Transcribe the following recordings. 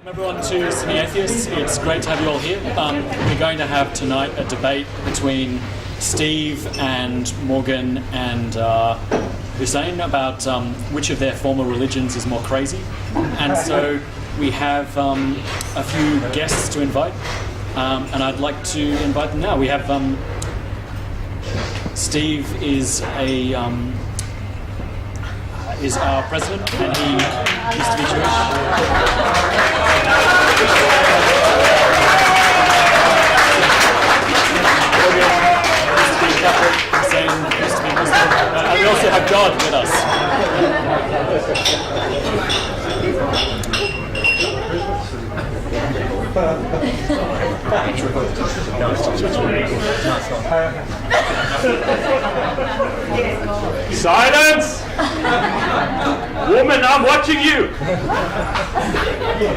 Everyone to Sydney Atheists, it's great to have you all here. We're going to have tonight a debate between Steve and Morgan and Hussein about which of their former religions is more crazy. And so we have a few guests to invite, and I'd like to invite them now. We have Steve is our president, and he used to be Jewish. And we also have God with us. Silence! Woman, I'm watching you!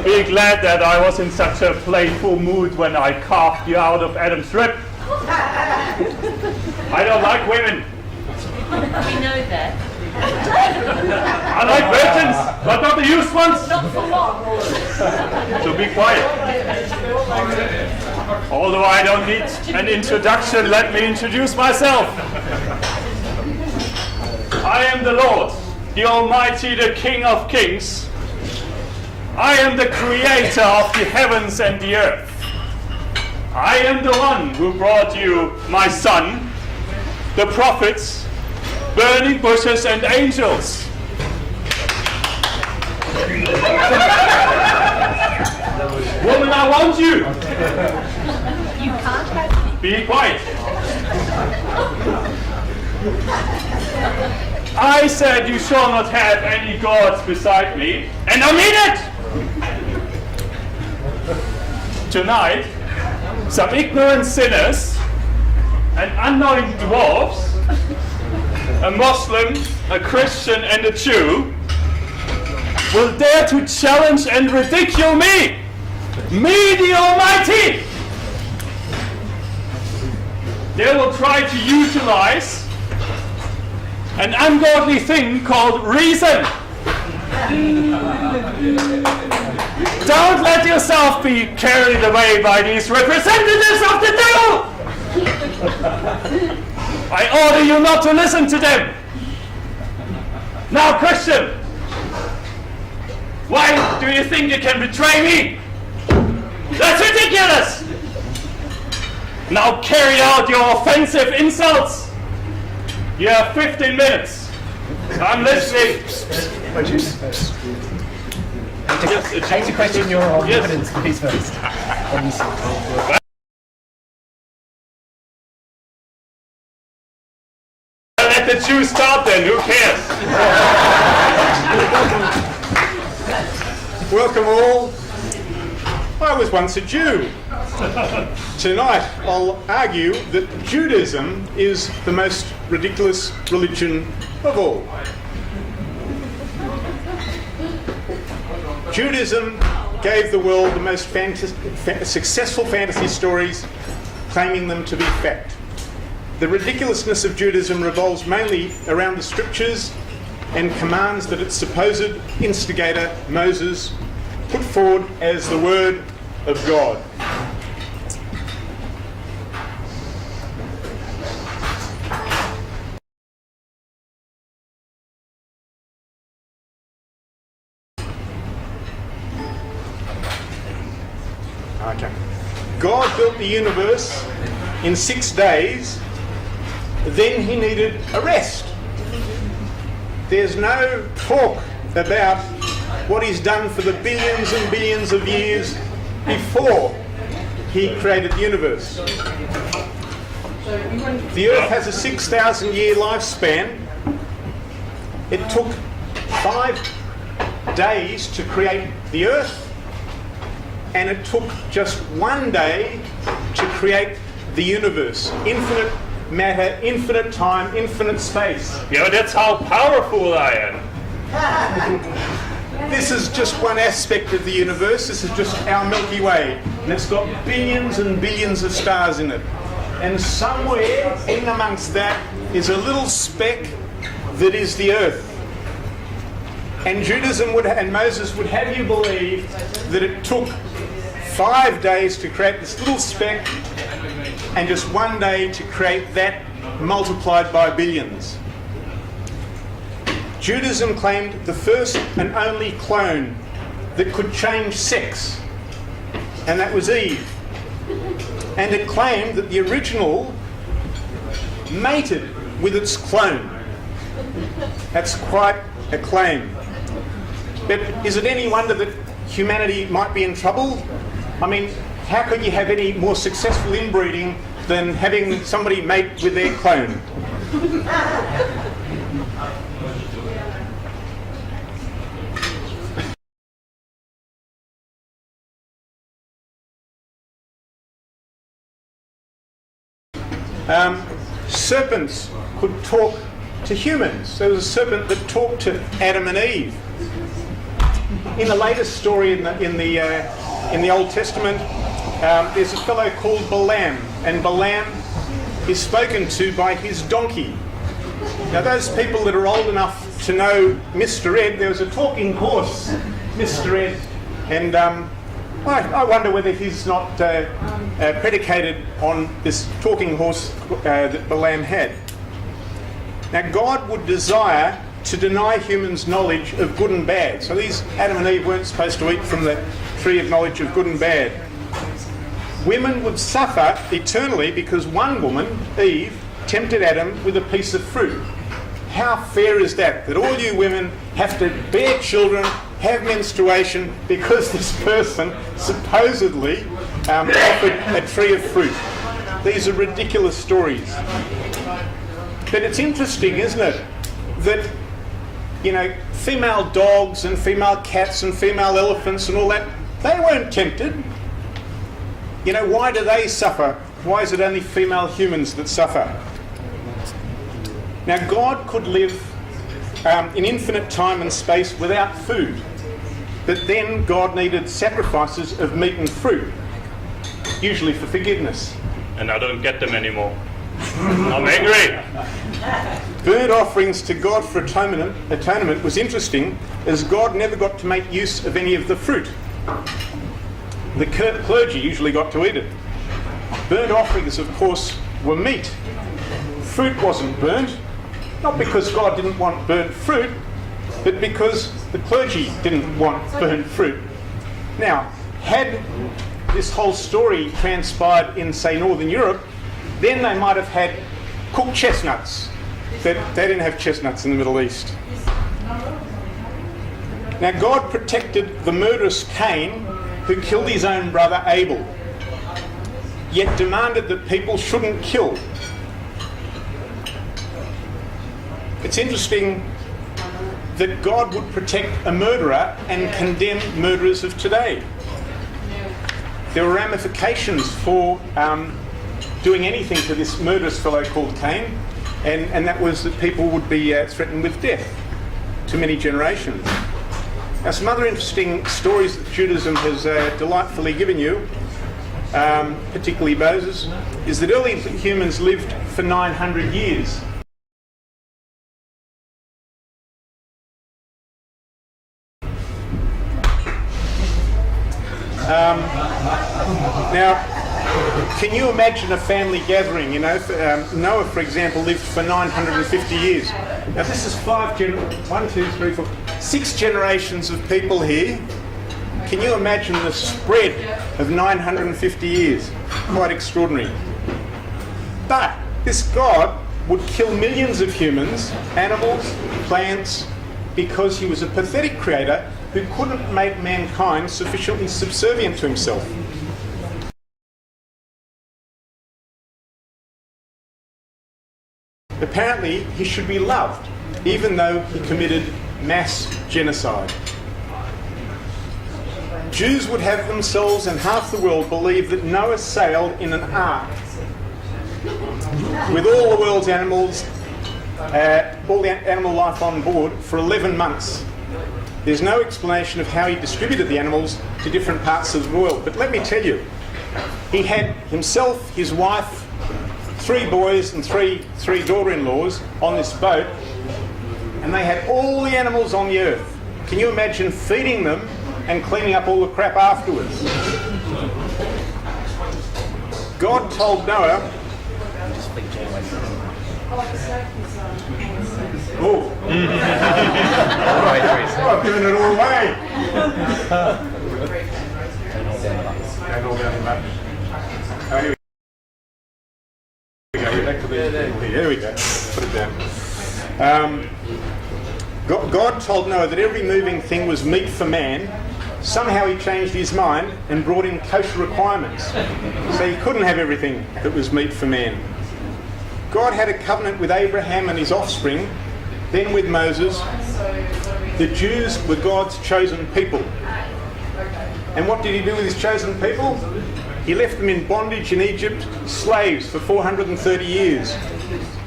Be glad that I was in such a playful mood when I carved you out of Adam's rib. I don't like women. We know that. I like virgins, but not the used ones. Not for long. So be quiet. Although I don't need an introduction, let me introduce myself. I am the Lord, the Almighty, the King of Kings. I am the creator of the heavens and the earth. I am the one who brought you my son, the prophets, burning bushes and angels. Woman, I want you. You can't have me. Be quiet. I said you shall not have any gods beside me, and I mean it! Tonight, some ignorant sinners, an unknowing dwarfs, a Muslim, a Christian, and a Jew will dare to challenge and ridicule me, the Almighty! They will try to utilize an ungodly thing called reason. Don't let yourself be carried away by these representatives of the devil! I order you not to listen to them. Now, Christian, why do you think you can betray me? That's ridiculous! Now carry out your offensive insults. You have 15 minutes. I'm listening. Take to question your evidence, please, first. Let the Jews start then, who cares? Welcome all. I was once a Jew. Tonight I'll argue that Judaism is the most ridiculous religion of all. Judaism gave the world the most successful fantasy stories, claiming them to be fact. The ridiculousness of Judaism revolves mainly around the scriptures and commands that its supposed instigator, Moses, put forward as the word of God. Okay. God built the universe in 6 days, then he needed a rest. There's no talk about what he's done for the billions and billions of years before he created the universe. The earth has a 6,000-year lifespan. It took 5 days to create the earth, and it took just 1 day to create the universe. Infinite matter, infinite time, infinite space. Yeah, that's how powerful I am. This is just one aspect of the universe. This is just our Milky Way, and it's got billions and billions of stars in it. And somewhere in amongst that is a little speck that is the Earth. And Judaism and Moses would have you believe that it took 5 days to create this little speck and just 1 day to create that multiplied by billions. Judaism claimed the first and only clone that could change sex, and that was Eve. And it claimed that the original mated with its clone. That's quite a claim. But is it any wonder that humanity might be in trouble? I mean, how could you have any more successful inbreeding than having somebody mate with their clone? Serpents could talk to humans. There was a serpent that talked to Adam and Eve. In the latest story in the Old Testament, there's a fellow called Balaam, and Balaam is spoken to by his donkey. Now, those people that are old enough to know Mr. Ed, there was a talking horse, Mr. Ed, and I wonder whether he's not predicated on this talking horse that Balaam had. Now, God would desire to deny humans knowledge of good and bad. So these Adam and Eve weren't supposed to eat from the tree of knowledge of good and bad. Women would suffer eternally because one woman, Eve, tempted Adam with a piece of fruit. How fair is that? That all you women have to bear children, have menstruation, because this person supposedly offered a tree of fruit. These are ridiculous stories. But it's interesting, isn't it, that, you know, female dogs and female cats and female elephants and all that, they weren't tempted. You know, why do they suffer? Why is it only female humans that suffer? Now, God could live in infinite time and space without food. But then God needed sacrifices of meat and fruit, usually for forgiveness. And I don't get them anymore. I'm angry. Burnt offerings to God for atonement was interesting, as God never got to make use of any of the fruit. The clergy usually got to eat it. Burnt offerings, of course, were meat. Fruit wasn't burnt, not because God didn't want burnt fruit, but because the clergy didn't want burnt fruit. Now, had this whole story transpired in, say, Northern Europe, then they might have had cooked chestnuts. They didn't have chestnuts in the Middle East. Now, God protected the murderous Cain, who killed his own brother Abel, yet demanded that people shouldn't kill. It's interesting that God would protect a murderer and condemn murderers of today. There were ramifications for doing anything to this murderous fellow called Cain, and that was that people would be threatened with death to many generations. Now, some other interesting stories that Judaism has delightfully given you, particularly Moses, is that early humans lived for 900 years. Now, can you imagine a family gathering? You know, Noah, for example, lived for 950 years. Now, this is 6 generations of people here. Can you imagine the spread of 950 years? Quite extraordinary. But this God would kill millions of humans, animals, plants, because he was a pathetic creator who couldn't make mankind sufficiently subservient to himself. Apparently, he should be loved, even though he committed mass genocide. Jews would have themselves and half the world believe that Noah sailed in an ark with all the world's animals, all the animal life on board for 11 months. There's no explanation of how he distributed the animals to different parts of the world. But let me tell you, he had himself, his wife, 3 boys and three daughter-in-laws on this boat, and they had all the animals on the earth. Can you imagine feeding them and cleaning up all the crap afterwards? God told Noah, oh, I've given it all away. There we go. Put it down. God told Noah that every moving thing was meat for man. Somehow he changed his mind and brought in kosher requirements. So he couldn't have everything that was meat for man. God had a covenant with Abraham and his offspring, then with Moses. The Jews were God's chosen people. And what did he do with his chosen people? He left them in bondage in Egypt, slaves for 430 years.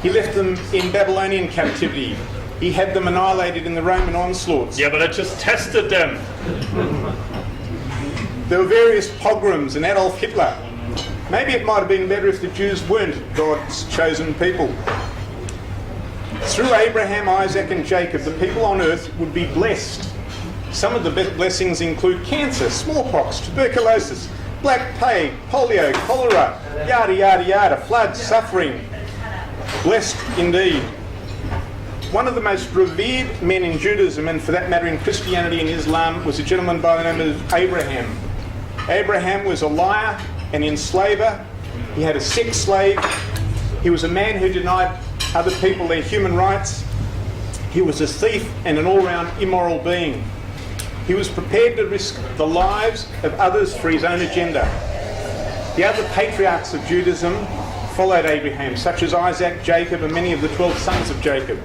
He left them in Babylonian captivity. He had them annihilated in the Roman onslaughts. Yeah, but I just tested them. There were various pogroms and Adolf Hitler. Maybe it might have been better if the Jews weren't God's chosen people. Through Abraham, Isaac and Jacob, the people on earth would be blessed. Some of the blessings include cancer, smallpox, tuberculosis, black plague, polio, cholera, yada yada yada, floods, suffering. Blessed indeed. One of the most revered men in Judaism, and for that matter in Christianity and Islam, was a gentleman by the name of Abraham. Abraham was a liar, an enslaver. He had a sex slave. He was a man who denied other people their human rights. He was a thief and an all-round immoral being. He was prepared to risk the lives of others for his own agenda. The other patriarchs of Judaism followed Abraham, such as Isaac, Jacob, and many of the 12 sons of Jacob.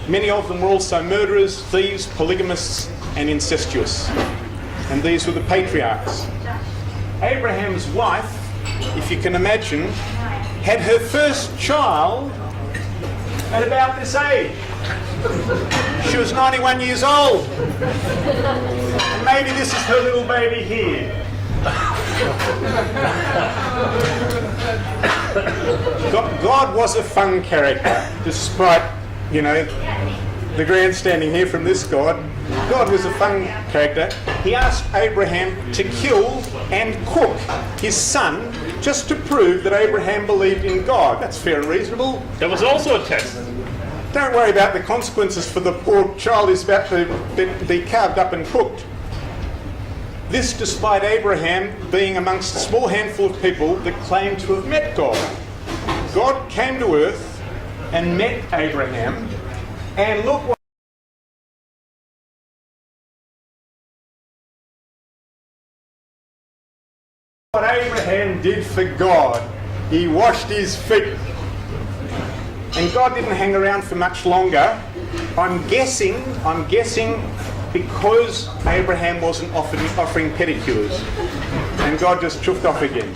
Many of them were also murderers, thieves, polygamists, and incestuous. And these were the patriarchs. Abraham's wife, if you can imagine, had her first child at about this age. She was 91 years old. And maybe this is her little baby here. God was a fun character, despite, you know, the grandstanding here from this God. God was a fun character. He asked Abraham to kill and cook his son just to prove that Abraham believed in God. That's fair and reasonable. There was also a test. Don't worry about the consequences for the poor child who's about to be carved up and cooked. This despite Abraham being amongst a small handful of people that claimed to have met God. God came to earth and met Abraham, and look what Abraham did for God. He washed his feet. And God didn't hang around for much longer. I'm guessing because Abraham wasn't offering pedicures. And God just chuffed off again.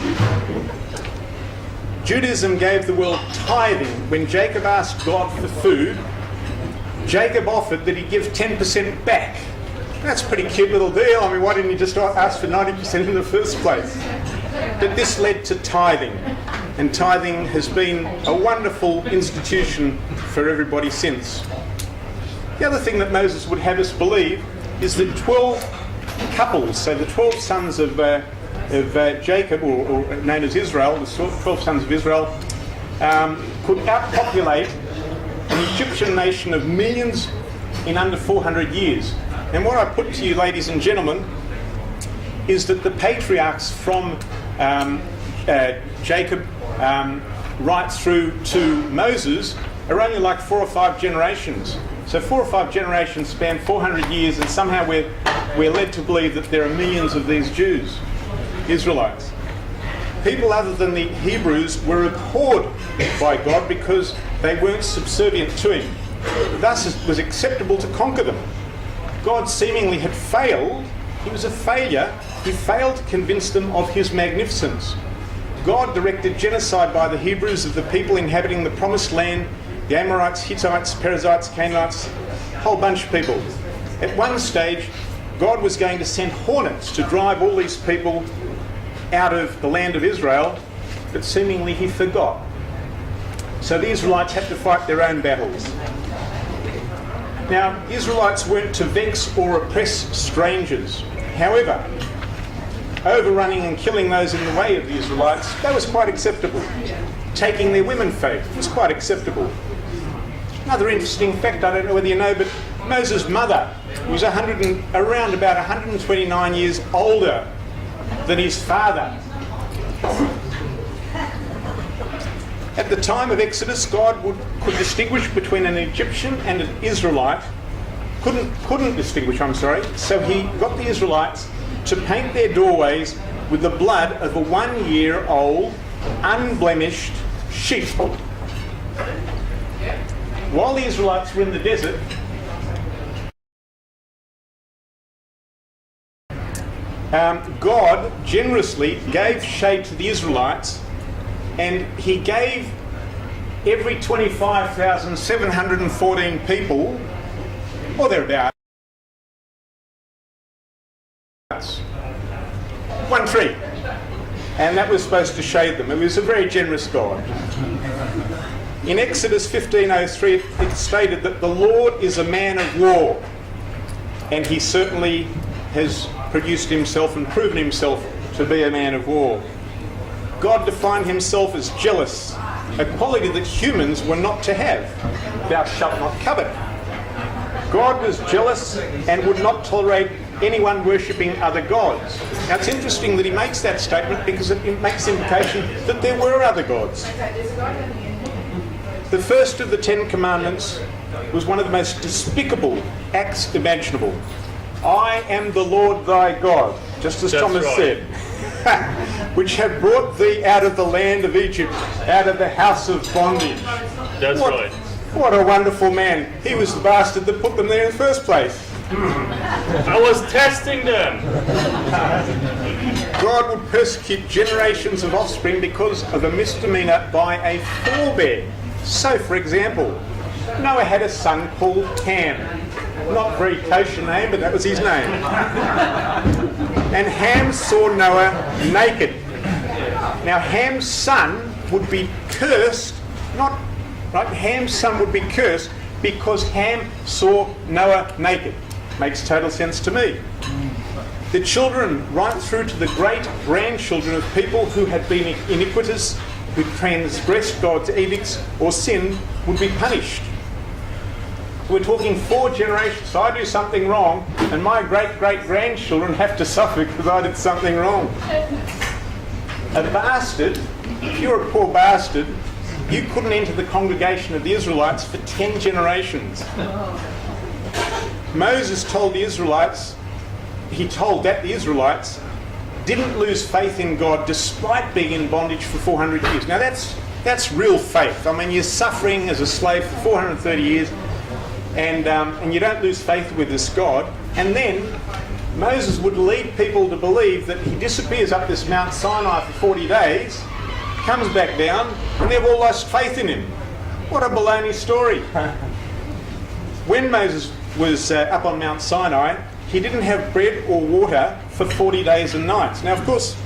Judaism gave the world tithing. When Jacob asked God for food, Jacob offered that he'd give 10% back. That's a pretty cute little deal. I mean, why didn't he just ask for 90% in the first place? But this led to tithing. And tithing has been a wonderful institution for everybody since. The other thing that Moses would have us believe is that 12 couples, so the 12 sons of Jacob, or known as Israel, the 12 sons of Israel, could outpopulate an Egyptian nation of millions in under 400 years. And what I put to you, ladies and gentlemen, is that the patriarchs from Jacob right through to Moses are only like 4 or 5 generations. So 4 or 5 generations span 400 years, and somehow we're led to believe that there are millions of these Jews, Israelites. People other than the Hebrews were abhorred by God because they weren't subservient to him. Thus it was acceptable to conquer them. God seemingly had failed. He was a failure. He failed to convince them of his magnificence. God directed genocide by the Hebrews of the people inhabiting the promised land, the Amorites, Hittites, Perizzites, Canaanites, a whole bunch of people. At one stage, God was going to send hornets to drive all these people out of the land of Israel, but seemingly he forgot. So the Israelites had to fight their own battles. Now, Israelites weren't to vex or oppress strangers. However, overrunning and killing those in the way of the Israelites, that was quite acceptable. Taking their women faith was quite acceptable. Another interesting fact, I don't know whether you know, but Moses' mother was around about 129 years older than his father. At the time of Exodus, God could distinguish between an Egyptian and an Israelite. Couldn't distinguish, so he got the Israelites to paint their doorways with the blood of a 1-year-old, unblemished sheep. While the Israelites were in the desert, God generously gave shade to the Israelites, and he gave every 25,714 people, or thereabouts, 1 tree. And that was supposed to shade them. It was a very generous God. In Exodus 15:03, it stated that the Lord is a man of war, and he certainly has produced himself and proven himself to be a man of war. God defined himself as jealous, a quality that humans were not to have. Thou shalt not covet. God was jealous and would not tolerate anyone worshipping other gods. Now it's interesting that he makes that statement because it makes the implication that there were other gods. The first of the 10 Commandments was one of the most despicable acts imaginable. I am the Lord thy God, just as Thomas said, which have brought thee out of the land of Egypt, out of the house of bondage. That's right. What a wonderful man. He was the bastard that put them there in the first place. I was testing them. God would persecute generations of offspring because of a misdemeanour by a forebear. So, for example, Noah had a son called Ham. Not very kosher name, but that was his name. And Ham saw Noah naked. Now, Ham's son would be cursed, Ham's son would be cursed because Ham saw Noah naked. Makes total sense to me. The children, right through to the great-grandchildren of people who had been iniquitous, who transgressed God's edicts or sinned, would be punished. We're talking 4 generations. So I do something wrong, and my great-great-grandchildren have to suffer because I did something wrong. A bastard, if you're a poor bastard, you couldn't enter the congregation of the Israelites for 10 generations. Moses told the Israelites, the Israelites didn't lose faith in God despite being in bondage for 400 years. Now that's real faith. I mean, you're suffering as a slave for 430 years, and you don't lose faith with this God. And then Moses would lead people to believe that he disappears up this Mount Sinai for 40 days, comes back down, and they've all lost faith in him. What a baloney story. When Moses was up on Mount Sinai, he didn't have bread or water for 40 days and nights. Now, of course,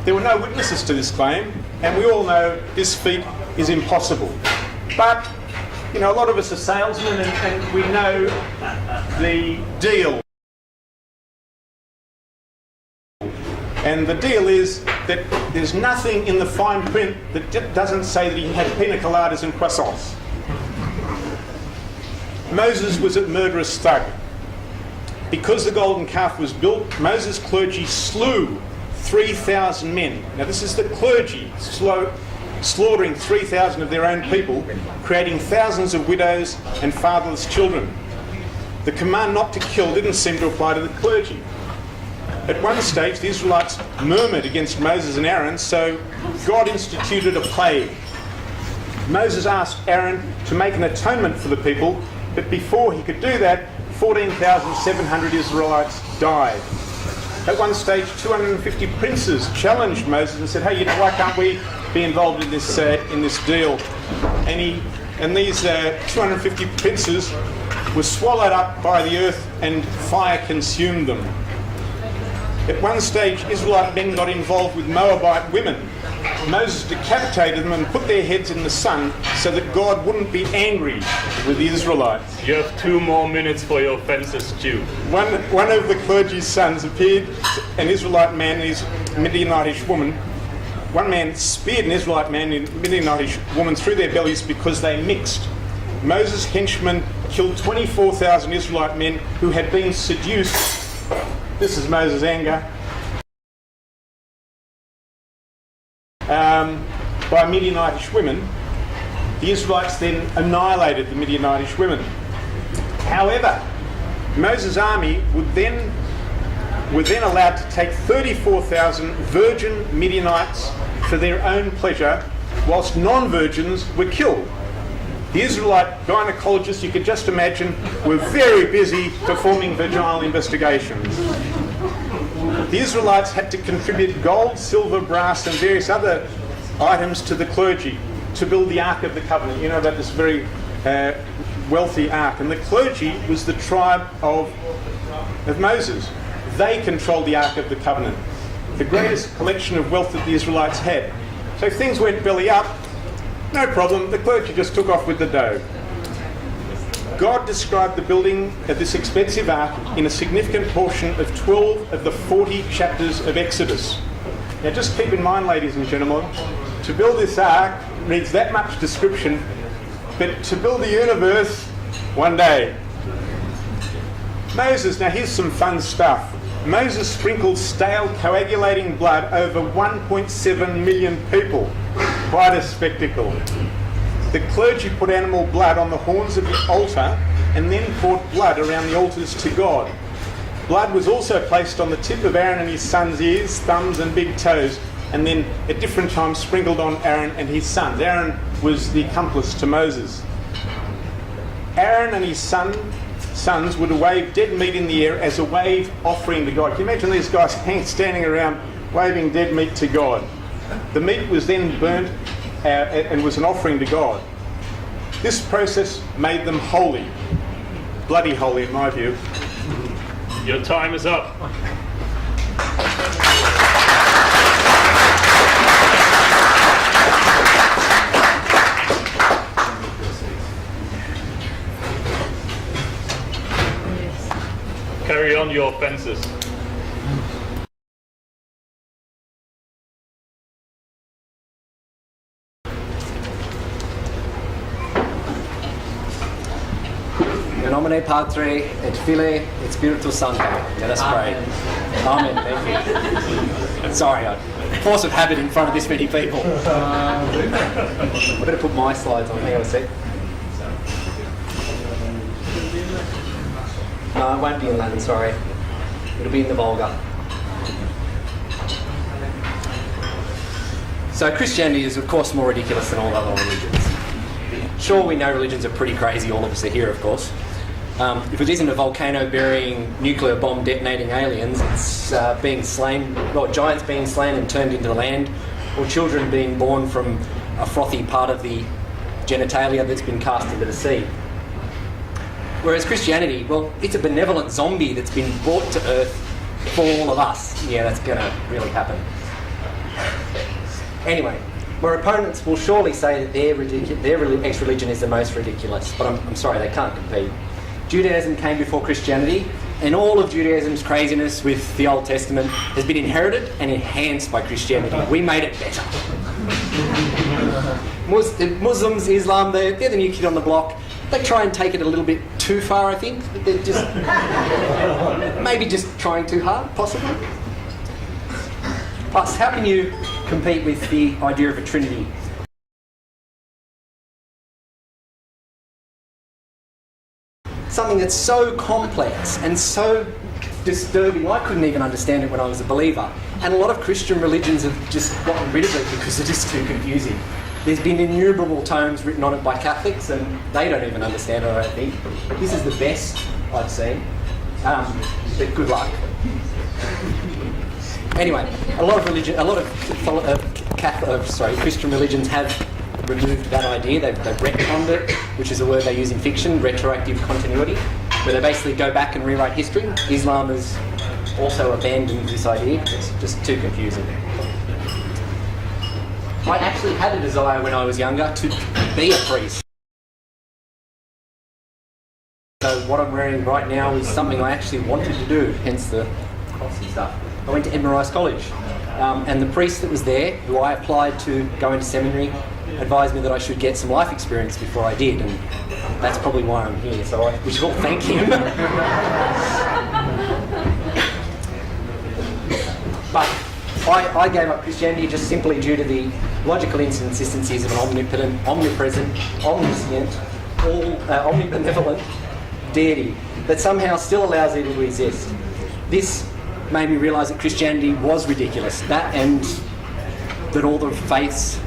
there were no witnesses to this claim, and we all know this feat is impossible. But, a lot of us are salesmen, and we know the deal. And the deal is that there's nothing in the fine print that doesn't say that he had pina coladas and croissants. Moses was a murderous thug. Because the golden calf was built, Moses' clergy slew 3,000 men. Now this is the clergy slaughtering 3,000 of their own people, creating thousands of widows and fatherless children. The command not to kill didn't seem to apply to the clergy. At one stage, the Israelites murmured against Moses and Aaron, so God instituted a plague. Moses asked Aaron to make an atonement for the people, but before he could do that, 14,700 Israelites died. At one stage, 250 princes challenged Moses and said, "Hey, why can't we be involved in this deal?" And these 250 princes were swallowed up by the earth, and fire consumed them. At one stage, Israelite men got involved with Moabite women. Moses decapitated them and put their heads in the sun so that God wouldn't be angry with the Israelites. You have 2 more minutes for your offences, Jew. One of the clergy's sons appeared, an Israelite man and his Midianitish woman. One man speared an Israelite man and a Midianitish woman through their bellies because they mixed. Moses' henchmen killed 24,000 Israelite men who had been seduced. This is Moses' anger. By Midianitish women. The Israelites then annihilated the Midianitish women. However, Moses' army were then allowed to take 34,000 virgin Midianites for their own pleasure, whilst non-virgins were killed. The Israelite gynecologists, you could just imagine, were very busy performing vaginal investigations. The Israelites had to contribute gold, silver, brass and various other items to the clergy to build the Ark of the Covenant. You know about this very wealthy ark. And the clergy was the tribe of Moses. They controlled the Ark of the Covenant, the greatest collection of wealth that the Israelites had. So if things went belly up, no problem, the clergy just took off with the dough. God described the building of this expensive ark in a significant portion of 12 of the 40 chapters of Exodus. Now just keep in mind, ladies and gentlemen, to build this ark needs that much description, but to build the universe, one day. Moses, now here's some fun stuff. Moses sprinkled stale coagulating blood over 1.7 million people. Quite a spectacle. The clergy put animal blood on the horns of the altar and then poured blood around the altars to God. Blood was also placed on the tip of Aaron and his son's ears, thumbs and big toes, and then at different times sprinkled on Aaron and his sons. Aaron was the accomplice to Moses. Aaron and his sons would wave dead meat in the air as a wave offering to God. Can you imagine these guys standing around waving dead meat to God? The meat was then burnt and was an offering to God. This process made them holy. Bloody holy in my view. Your time is up. Carry on your offences. In nomine Patri et Filii et Spiritus Sancti. Let us pray. Amen. Thank you. Sorry, force of habit in front of this many people. I better put my slides on. Hang on a sec. No, it won't be in Latin, sorry. It'll be in the Vulgar. So Christianity is, of course, more ridiculous than all other religions. Sure, we know religions are pretty crazy, all of us are here, of course. If it isn't a volcano-burying, nuclear bomb detonating aliens, it's being slain, or giants being slain and turned into land, or children being born from a frothy part of the genitalia that's been cast into the sea. Whereas Christianity, well, it's a benevolent zombie that's been brought to earth for all of us. Yeah, that's going to really happen. Anyway, my opponents will surely say that their ex-religion is the most ridiculous, but I'm sorry, they can't compete. Judaism came before Christianity, and all of Judaism's craziness with the Old Testament has been inherited and enhanced by Christianity. We made it better. Muslims, Islam, they're the new kid on the block. They try and take it a little bit too far, I think. They're just maybe just trying too hard, possibly. Plus, how can you compete with the idea of a trinity? Something that's so complex and so disturbing. I couldn't even understand it when I was a believer. And a lot of Christian religions have just gotten rid of it because they're just too confusing. There's been innumerable tomes written on it by Catholics, and they don't even understand it, I don't think. This is the best I've seen, but good luck. Anyway, a lot of Christian religions have removed that idea. They've retconned it, which is a word they use in fiction, retroactive continuity, where they basically go back and rewrite history. Islam has also abandoned this idea. It's just too confusing. I actually had a desire when I was younger to be a priest. So what I'm wearing right now is something I actually wanted to do, hence the cross and stuff. I went to Edinburgh Rice College, and the priest that was there, who I applied to go into seminary, advised me that I should get some life experience before I did, and that's probably why I'm here, so we should all thank him. But I gave up Christianity just simply due to the logical inconsistencies of an omnipotent, omnipresent, omniscient, omnibenevolent deity that somehow still allows evil to exist. This made me realise that Christianity was ridiculous. That and that all the faiths,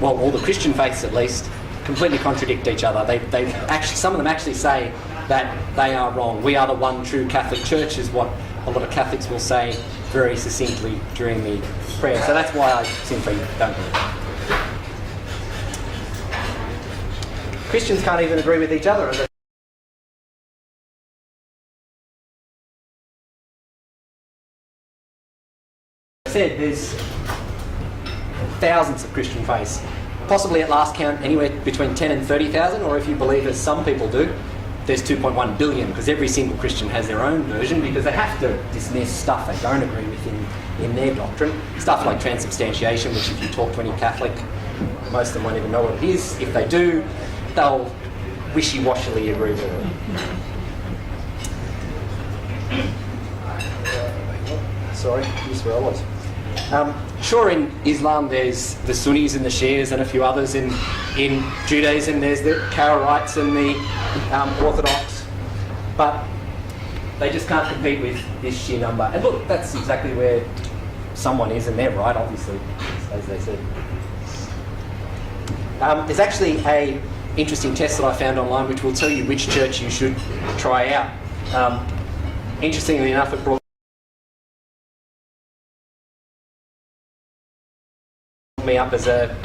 well, all the Christian faiths at least, completely contradict each other. They actually, some of them actually say that they are wrong. We are the one true Catholic Church, is what a lot of Catholics will say very succinctly during the prayer. So that's why I simply don't believe it. Christians can't even agree with each other. As I said, there's thousands of Christian faiths, possibly at last count anywhere between 10 and 30,000, or if you believe as some people do, there's 2.1 billion, because every single Christian has their own version, because they have to dismiss stuff they don't agree with in their doctrine. Stuff like transubstantiation, which if you talk to any Catholic, most of them won't even know what it is. If they do, they'll wishy-washily agree with it. Sorry, this is where I was. Sure, in Islam there's the Sunnis and the Shias and a few others. In Judaism there's the Karaites and the Orthodox, but they just can't compete with this sheer number. And look, that's exactly where someone is, and they're right, obviously, as they said. There's actually a interesting test that I found online which will tell you which church you should try out. Interestingly enough, it brought me up as a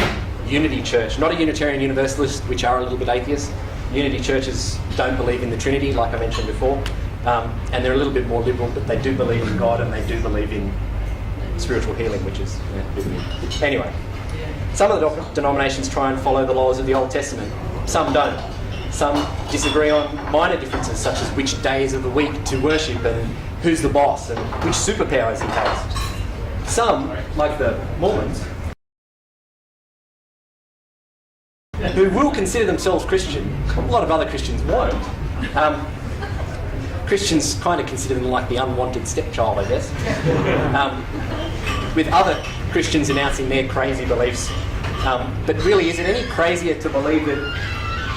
unity church, not a Unitarian Universalist, which are a little bit atheist. Unity churches don't believe in the Trinity, like I mentioned before, and they're a little bit more liberal, but they do believe in God and they do believe in spiritual healing, which is a bit weird. Anyway, some of the denominations try and follow the laws of the Old Testament. Some don't. Some disagree on minor differences, such as which days of the week to worship and who's the boss and which superpowers he has. Some, like the Mormons, who will consider themselves Christian, a lot of other Christians won't. Christians kind of consider them like the unwanted stepchild, I guess. With other Christians announcing their crazy beliefs. But really, is it any crazier to believe that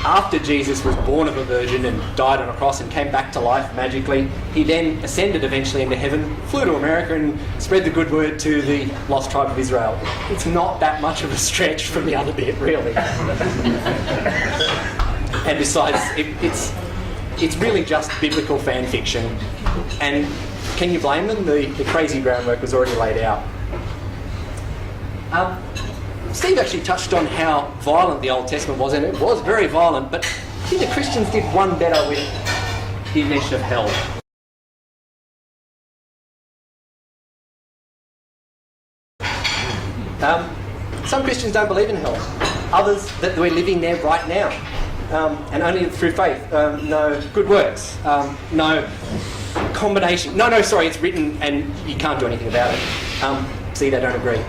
after Jesus was born of a virgin and died on a cross and came back to life magically, he then ascended eventually into heaven, flew to America and spread the good word to the lost tribe of Israel? It's not that much of a stretch from the other bit, really. And besides, it's really just biblical fan fiction. And can you blame them? The crazy groundwork was already laid out. Steve actually touched on how violent the Old Testament was, and it was very violent, but I think the Christians did one better with the mention of hell. Some Christians don't believe in hell. Others, that we're living there right now, and only through faith. No good works. No combination. No, sorry, it's written and you can't do anything about it. See, they don't agree.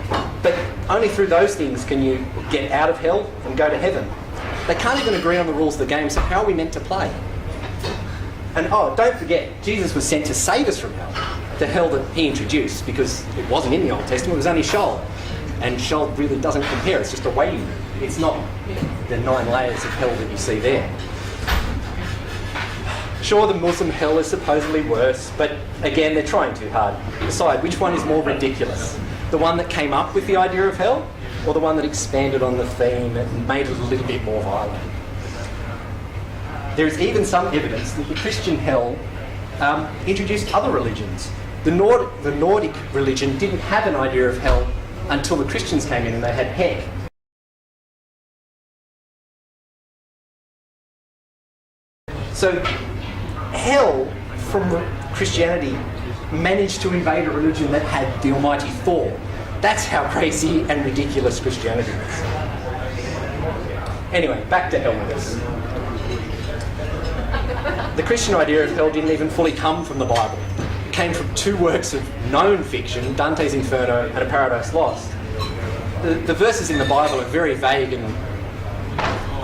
But only through those things can you get out of hell and go to heaven. They can't even agree on the rules of the game, so how are we meant to play? And don't forget, Jesus was sent to save us from hell. The hell that he introduced, because it wasn't in the Old Testament, it was only Sheol. And Sheol really doesn't compare, it's just a waiting room. It's not the 9 layers of hell that you see there. Sure, the Muslim hell is supposedly worse, but again, they're trying too hard. Decide which one is more ridiculous. The one that came up with the idea of hell, or the one that expanded on the theme and made it a little bit more violent? There is even some evidence that the Christian hell introduced other religions. The Nordic religion didn't have an idea of hell until the Christians came in and they had heck. So hell from Christianity managed to invade a religion that had the almighty Thor. That's how crazy and ridiculous Christianity is. Anyway, back to hell with us. The Christian idea of hell didn't even fully come from the Bible. It came from two works of known fiction, Dante's Inferno and A Paradise Lost. The verses in the Bible are very vague and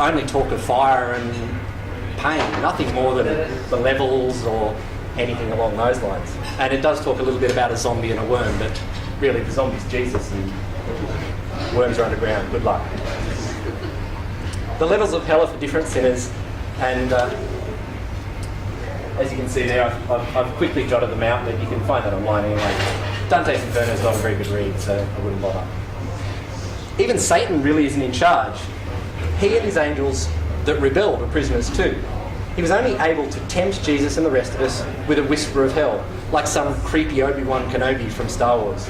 only talk of fire and pain, nothing more than the levels or anything along those lines. And it does talk a little bit about a zombie and a worm, but really the zombie's Jesus and worms are underground. Good luck. The levels of hell are for different sinners, and as you can see there, I've quickly jotted them out, but you can find that online anyway. Dante's Inferno is not a very good read, so I wouldn't bother. Even Satan really isn't in charge. He and his angels that rebelled were prisoners too. He was only able to tempt Jesus and the rest of us with a whisper of hell, like some creepy Obi-Wan Kenobi from Star Wars.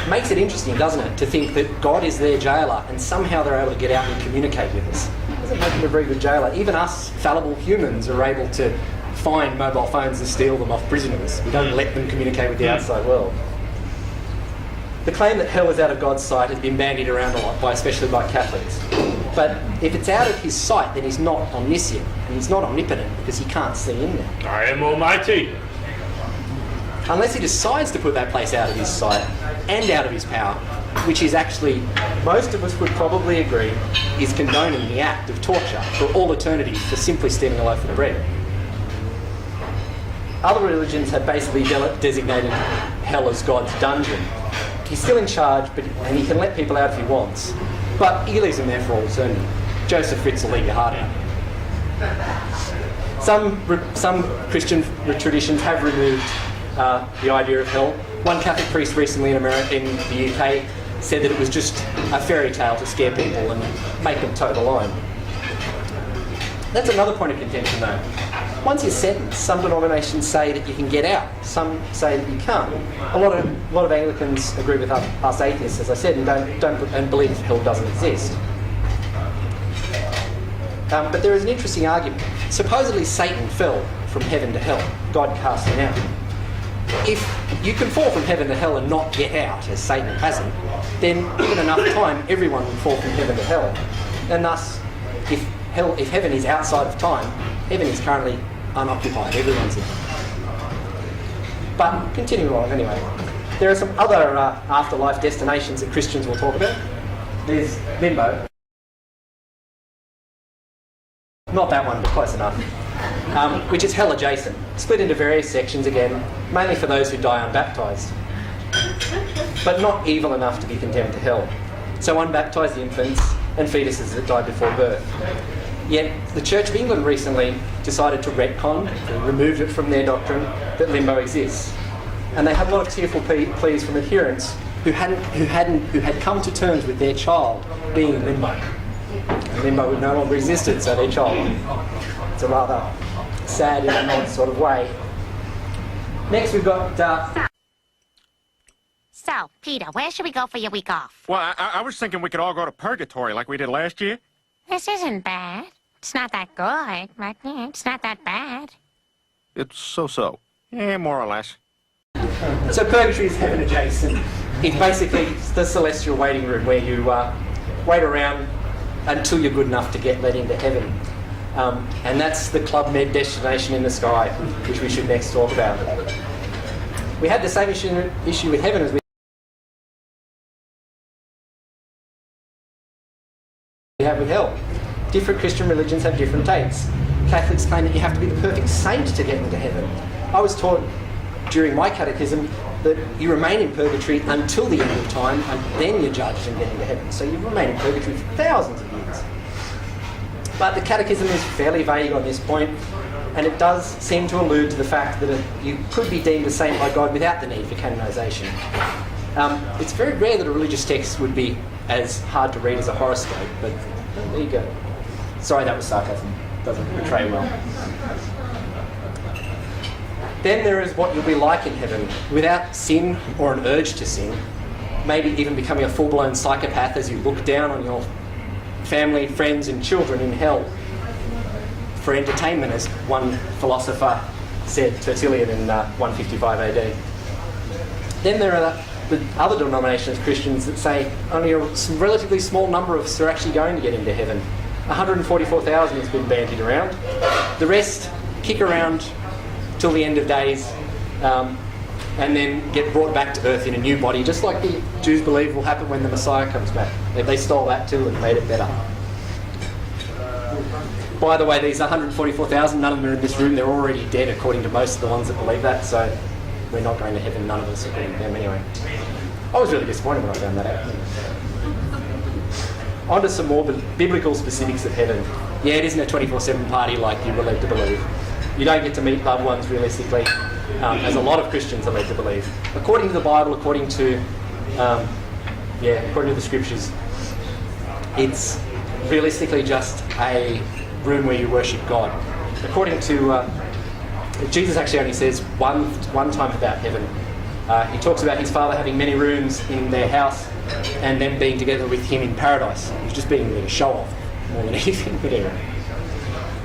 Makes it interesting, doesn't it, to think that God is their jailer and somehow they're able to get out and communicate with us. Doesn't make him a very good jailer. Even us fallible humans are able to find mobile phones and steal them off prisoners. We don't let them communicate with the outside world. The claim that hell is out of God's sight has been bandied around a lot, especially by Catholics. But if it's out of his sight, then he's not omniscient, and he's not omnipotent because he can't see in there. I am almighty. Unless he decides to put that place out of his sight and out of his power, which is actually, most of us would probably agree, is condoning the act of torture for all eternity for simply stealing a loaf of bread. Other religions have basically designated hell as God's dungeon. He's still in charge, and he can let people out if he wants, but he leaves them there for all eternity. Joseph Fritz will leave your heart out. Some Christian traditions have removed the idea of hell. One Catholic priest recently in the UK said that it was just a fairy tale to scare people and make them toe the line. That's another point of contention though. Once you're sentenced, some denominations say that you can get out, some say that you can't. A lot of Anglicans agree with us atheists, as I said, and believe hell doesn't exist. But there is an interesting argument. Supposedly Satan fell from heaven to hell. God cast him out. If you can fall from heaven to hell and not get out, as Satan hasn't, then given enough time, everyone will fall from heaven to hell. And thus, if heaven is outside of time, heaven is currently unoccupied. Everyone's in. But continuing on anyway. There are some other afterlife destinations that Christians will talk about. There's limbo. Not that one, but close enough. Which is hell adjacent. Split into various sections again, mainly for those who die unbaptised. But not evil enough to be condemned to hell. So unbaptised infants and fetuses that died before birth. Yet the Church of England recently decided to retcon, and removed it from their doctrine, that limbo exists. And they had a lot of tearful pleas from adherents who had come to terms with their child being in limbo. And limbo no longer existed, so their child. It's a rather sad in an odd sort of way. Next we've got... So, Peter, where should we go for your week off? Well, I was thinking we could all go to Purgatory like we did last year. This isn't bad. It's not that good, but yeah, it's not that bad. It's so-so. Yeah, more or less. So Purgatory is heaven adjacent. It's basically the celestial waiting room where you wait around until you're good enough to get let into heaven. And that's the Club Med destination in the sky, which we should next talk about. We had the same issue with heaven as we have with hell. Different Christian religions have different takes. Catholics claim that you have to be the perfect saint to get into heaven. I was taught during my catechism that you remain in purgatory until the end of time, and then you're judged and get into heaven. So you remain in purgatory for thousands of years. But the catechism is fairly vague on this point, and it does seem to allude to the fact that you could be deemed a saint by God without the need for canonisation. It's very rare that a religious text would be as hard to read as a horoscope, but there you go. Sorry, that was sarcasm. Doesn't portray well. Then there is what you'll be like in heaven, without sin or an urge to sin, maybe even becoming a full-blown psychopath as you look down on your family, friends and children in hell for entertainment, as one philosopher said Tertullian in 155 AD. Then there are the other denominations of Christians that say only a relatively small number of us are actually going to get into heaven. 144,000 has been bandied around. The rest kick around till the end of days and then get brought back to earth in a new body, just like the Jews believe will happen when the Messiah comes back. They stole that too and made it better. By the way, these 144,000, none of them are in this room. They're already dead, according to most of the ones that believe that, so we're not going to heaven, none of us, according to them anyway. I was really disappointed when I found that out. On to some more biblical specifics of heaven. Yeah, it isn't a 24/7 party like you were led to believe. You don't get to meet loved ones realistically, as a lot of Christians are led to believe. According to the Bible, according to the scriptures, it's realistically just a room where you worship God. According to Jesus, actually only says one time about heaven. He talks about his Father having many rooms in their house and them being together with him in paradise. He's just being there to show off more than anything.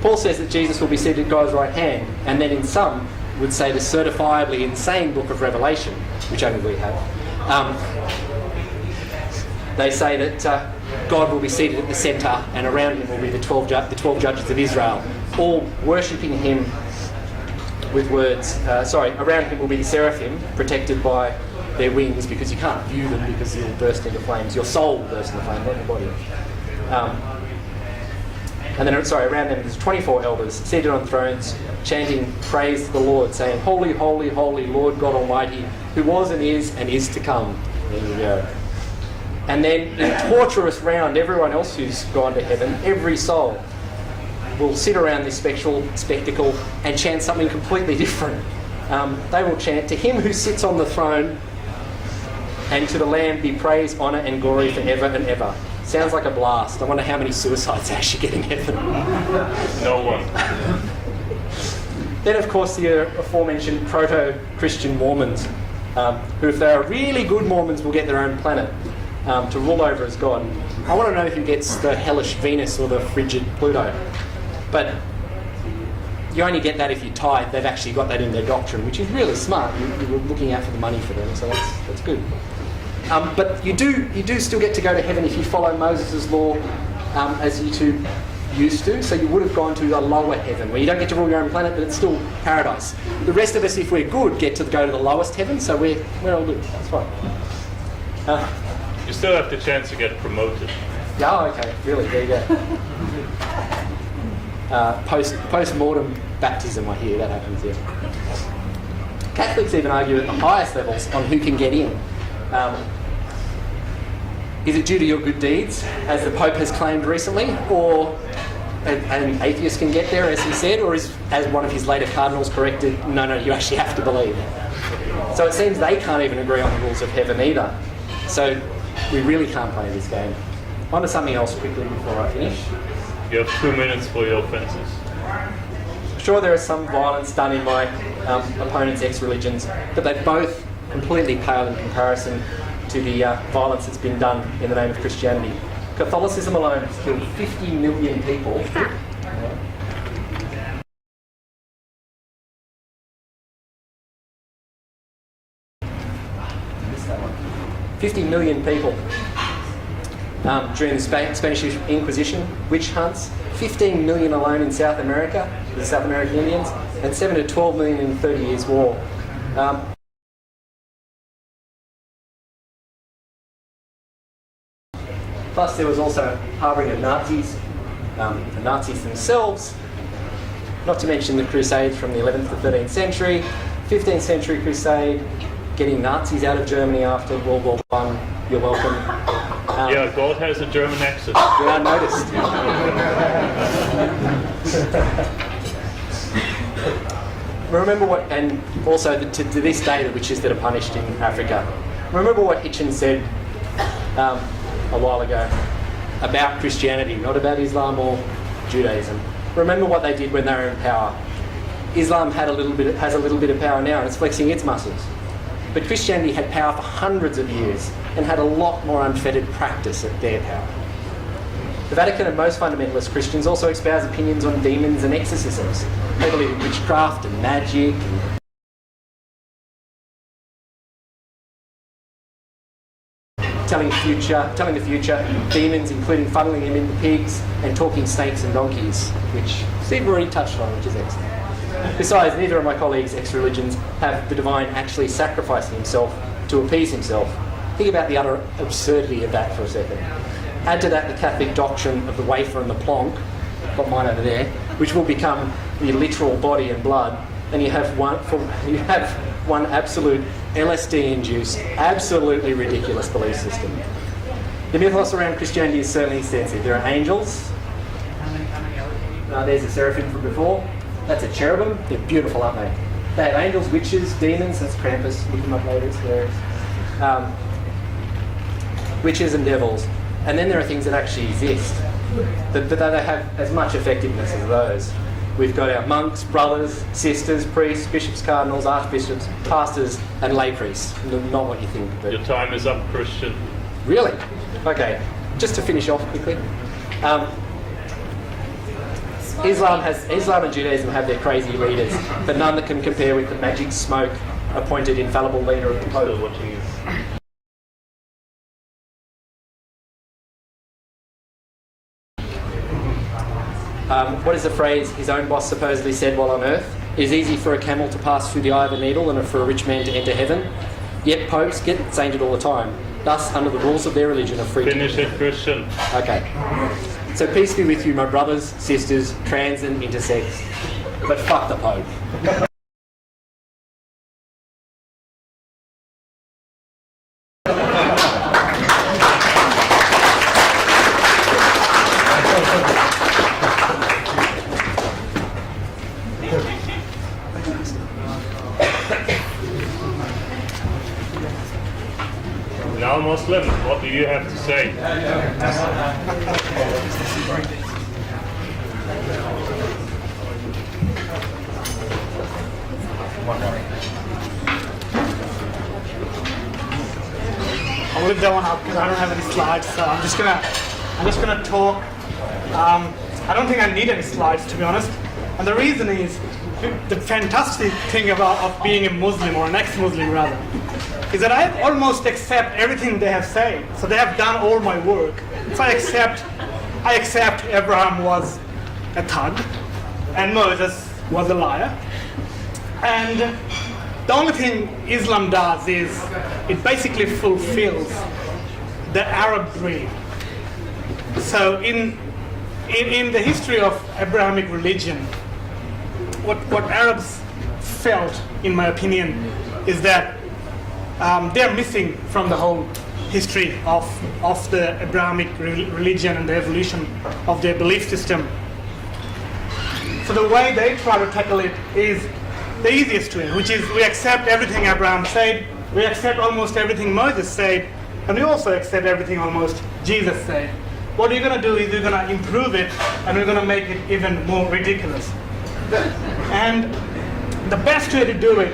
Paul says that Jesus will be seated at God's right hand, and then in some would say the certifiably insane book of Revelation, which only we have. They say that God will be seated at the centre, and around him will be the 12 judges of Israel, all worshipping him with words. Around him will be the seraphim, protected by their wings, because you can't view them because you'll burst into flames. Your soul will burst into flames, not your body. Around them there's 24 elders seated on thrones, chanting praise to the Lord, saying, "Holy, holy, holy, Lord God Almighty, who was and is to come." There you go. And then in torturous round, everyone else who's gone to heaven, every soul, will sit around this spectacle and chant something completely different. They will chant, "To him who sits on the throne and to the Lamb be praise, honour and glory forever and ever." Sounds like a blast. I wonder how many suicides actually get in heaven. No one. Then, of course, the aforementioned proto-Christian Mormons, who, if they are really good Mormons, will get their own planet to rule over as God. I want to know who gets the hellish Venus or the frigid Pluto. But you only get that if you tithe. They've actually got that in their doctrine, which is really smart. You're looking out for the money for them, so that's good. But you do still get to go to heaven if you follow Moses' law as you two used to. So you would have gone to a lower heaven where you don't get to rule your own planet, but it's still paradise. The rest of us, if we're good, get to go to the lowest heaven. So we're all good. That's fine. You still have the chance to get promoted. Oh, okay. Really? There you go. Post-mortem baptism, I hear that happens here. Catholics even argue at the highest levels on who can get in. Is it due to your good deeds, as the Pope has claimed recently, or an atheist can get there, as he said, or as one of his later cardinals corrected, no, you actually have to believe. So it seems they can't even agree on the rules of heaven either. So we really can't play this game. On to something else quickly before I finish. You have 2 minutes for your offences. Sure, there is some violence done in my opponent's ex-religions, but they both completely pale in comparison to the violence that's been done in the name of Christianity. Catholicism alone has killed 50 million people. 50 million people during the Spanish Inquisition, witch hunts, 15 million alone in South America, the South American Indians, and 7 to 12 million in the 30 Years' War. Plus there was also harbouring of Nazis, the Nazis themselves, not to mention the Crusades from the 11th to 13th century, 15th century Crusade, getting Nazis out of Germany after World War I. You're welcome. Yeah, God has a German accent. Yeah, I noticed. Remember what, and also to this day, the witches that are punished in Africa. Remember what Hitchens said a while ago about Christianity, not about Islam or Judaism. Remember what they did when they were in power. Islam has a little bit of power now, and it's flexing its muscles. But Christianity had power for hundreds of years and had a lot more unfettered practice at their power. The Vatican and most fundamentalist Christians also espouse opinions on demons and exorcisms. They believe in witchcraft and magic. Telling the future, demons including funneling him into pigs, and talking snakes and donkeys, which Steve already touched on, which is excellent. Besides, neither of my colleagues' ex-religions have the divine actually sacrificing himself to appease himself. Think about the utter absurdity of that for a second. Add to that the Catholic doctrine of the wafer and the plonk, got mine over there, which will become the literal body and blood, and you have one absolute LSD-induced, absolutely ridiculous belief system. The mythos around Christianity is certainly extensive. There are angels. There's a seraphim from before. That's a cherubim. They're beautiful, aren't they? They have angels, witches, demons. That's Krampus. Look them up later. It's hilarious. Witches and devils. And then there are things that actually exist, but they have as much effectiveness as those. We've got our monks, brothers, sisters, priests, bishops, cardinals, archbishops, pastors, and lay priests. Not what you think. But Your time is up, Christian. really? Okay. Just to finish off quickly. Islam and Judaism have their crazy leaders, but none that can compare with the magic smoke appointed infallible leader of the Pope. What is the phrase his own boss supposedly said while on earth? It is easy for a camel to pass through the eye of a needle than for a rich man to enter heaven. Yet popes get sainted all the time. Thus, under the rules of their religion, are free to... Finish it, Christian. Okay. So peace be with you, my brothers, sisters, trans and intersex. But fuck the Pope. Now, Muslim, what do you have to say? I'll leave that one up because I don't have any slides, so I'm just gonna talk. I don't think I need any slides, to be honest. And the reason is the fantastic thing of being a Muslim, or an ex-Muslim rather, is that I almost accept everything they have said. So they have done all my work. So I accept Abraham was a thug and Moses was a liar. And the only thing Islam does is it basically fulfills the Arab dream. So in the history of Abrahamic religion, what Arabs felt, in my opinion, is that they're missing from the whole history of the Abrahamic religion and the evolution of their belief system. So the way they try to tackle it is the easiest way, which is we accept everything Abraham said, we accept almost everything Moses said, and we also accept everything almost Jesus said. What you're going to do is you're going to improve it, and we're going to make it even more ridiculous. And the best way to do it,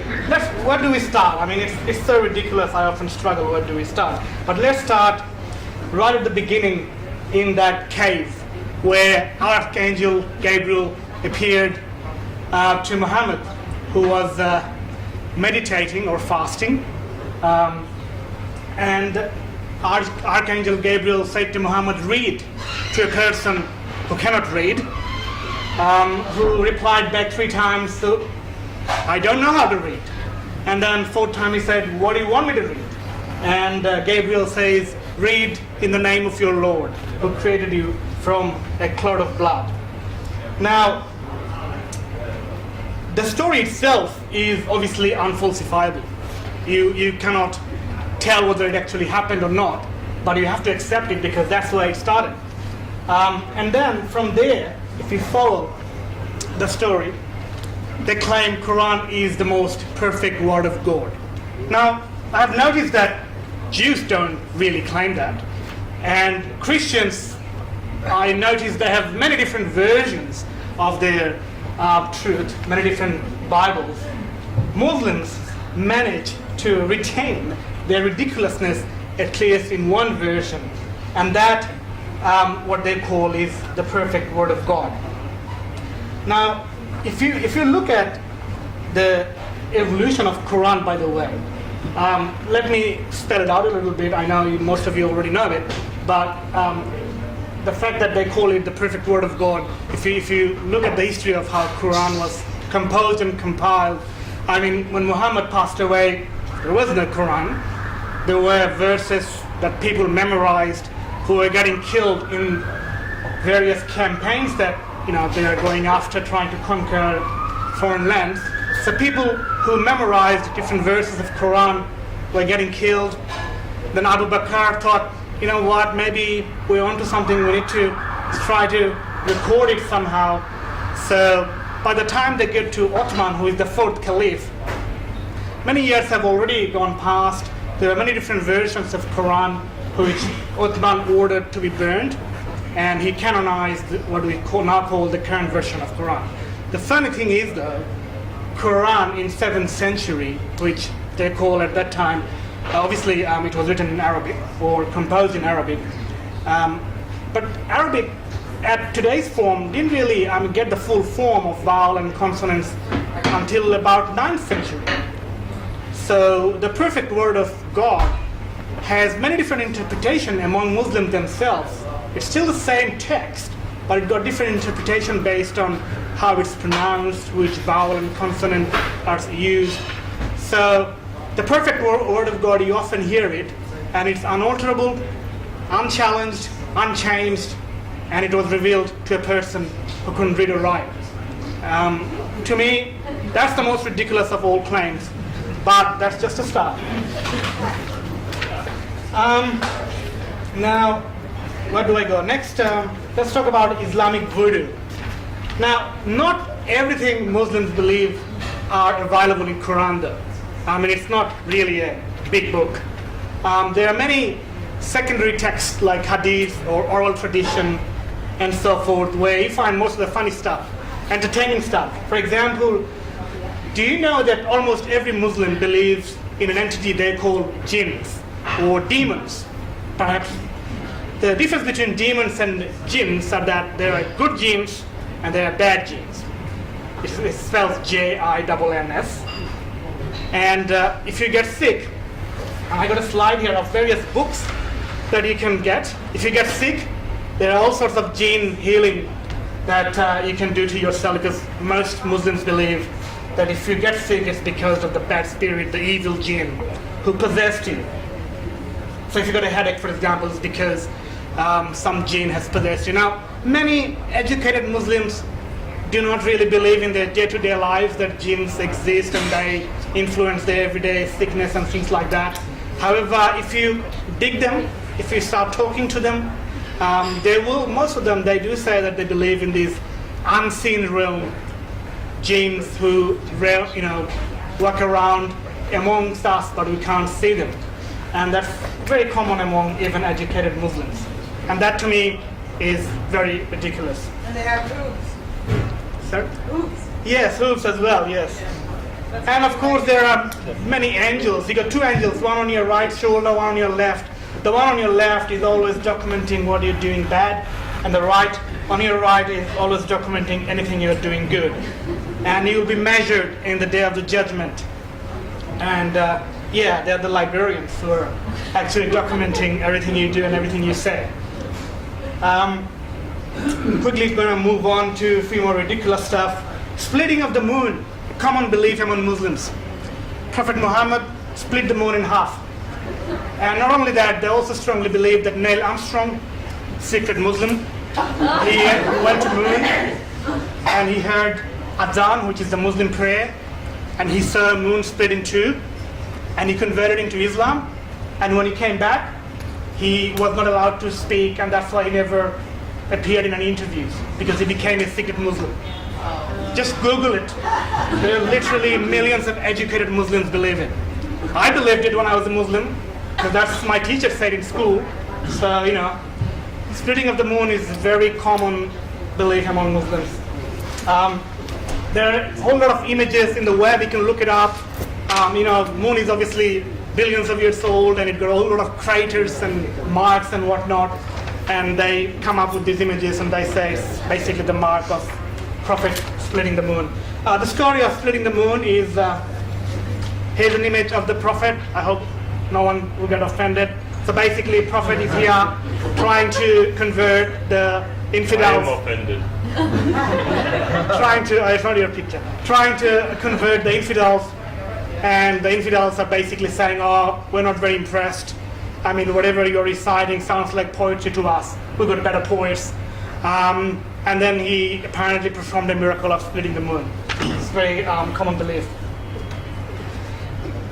where do we start? I mean, it's so ridiculous, I often struggle, where do we start? But let's start right at the beginning in that cave where Archangel Gabriel appeared to Muhammad, who was meditating or fasting. And Archangel Gabriel said to Muhammad, read, to a person who cannot read, who replied back 3 times, so, I don't know how to read. And then 4th time he said, what do you want me to read? And Gabriel says, read in the name of your Lord, who created you from a clot of blood. Now, the story itself is obviously unfalsifiable. You cannot tell whether it actually happened or not, but you have to accept it because that's where it started. And then from there, if you follow the story, they claim Quran is the most perfect word of God. Now, I've noticed that Jews don't really claim that. And Christians, I noticed they have many different versions of their truth, many different Bibles. Muslims manage to retain their ridiculousness at least in one version, and that what they call is the perfect word of God. Now, if you look at the evolution of Quran, by the way, let me spell it out a little bit. I know most of you already know it, but the fact that they call it the perfect word of God, if you look at the history of how Quran was composed and compiled, I mean, when Muhammad passed away, there was no Quran. There were verses that people memorized who were getting killed in various campaigns that they are going after, trying to conquer foreign lands. So people who memorized different verses of Quran were getting killed. Then Abu Bakr thought, you know what, maybe we're onto something, we need to try to record it somehow. So by the time they get to Ottoman, who is the fourth caliph, many years have already gone past. There are many different versions of Quran which Ottoman ordered to be burned, and he canonized what we now call the current version of Quran. The funny thing is, though, Quran in 7th century, which they call at that time, obviously it was written in Arabic or composed in Arabic, but Arabic at today's form didn't really get the full form of vowel and consonants until about 9th century. So the perfect word of God has many different interpretations among Muslims themselves. It's still the same text, but it got different interpretation based on how it's pronounced, which vowel and consonant are used. So the perfect word of God, you often hear it, and it's unalterable, unchallenged, unchanged, and it was revealed to a person who couldn't read or write. To me, that's the most ridiculous of all claims, but that's just a start. Now, where do I go? Next, let's talk about Islamic voodoo. Now, not everything Muslims believe are available in Quran, though. I mean, it's not really a big book. There are many secondary texts like hadith or oral tradition and so forth, where you find most of the funny stuff, entertaining stuff. For example, do you know that almost every Muslim believes in an entity they call jinns or demons? Perhaps the difference between demons and jinns are that there are good jinns and there are bad jinns. It spells Jinns. And if you get sick, I got a slide here of various books that you can get. If you get sick, there are all sorts of jinn healing that you can do to yourself, because most Muslims believe that if you get sick, it's because of the bad spirit, the evil jinn who possessed you. So if you got a headache, for example, it's because some jinn has possessed you. Now, many educated Muslims do not really believe in their day-to-day lives that jinns exist and they influence their everyday sickness and things like that. However, if you dig them, if you start talking to them, most of them, they do say that they believe in these unseen realm jinns who walk around amongst us, but we can't see them. And that's very common among even educated Muslims. And that to me is very ridiculous. And they have hooves. Sir? Hooves. Yes, hooves as well, yes. And of course there are many angels. You got two angels, one on your right shoulder, one on your left. The one on your left is always documenting what you're doing bad, and the right on your right is always documenting anything you're doing good. And you'll be measured in the day of the judgment. And they're the librarians who are actually documenting everything you do and everything you say. Quickly going to move on to a few more ridiculous stuff. Splitting of the moon, a common belief among Muslims. Prophet Muhammad split the moon in half. And not only that, they also strongly believe that Neil Armstrong, secret Muslim, he went to moon and he heard Adhan, which is the Muslim prayer, and he saw a moon split in two, and he converted into Islam. And when he came back, he was not allowed to speak, and that's why he never appeared in any interviews, because he became a secret Muslim. Just Google it. There are literally millions of educated Muslims believe it. I believed it when I was a Muslim, because that's my teacher said in school. So, splitting of the moon is a very common belief among Muslims. There are a whole lot of images in the web, you can look it up. Moon is obviously billions of years old, and it got a whole lot of craters and marks and whatnot. And they come up with these images and they say it's basically the mark of Prophet splitting the moon. The story of splitting the moon is, here's an image of the prophet. I hope no one will get offended. So basically, prophet is here trying to convert the infidels. I am offended. It's not your picture. Trying to convert the infidels, and the infidels are basically saying, "Oh, we're not very impressed. I mean, whatever you're reciting sounds like poetry to us. We've got better poets." And then he apparently performed a miracle of splitting the moon. It's very common belief.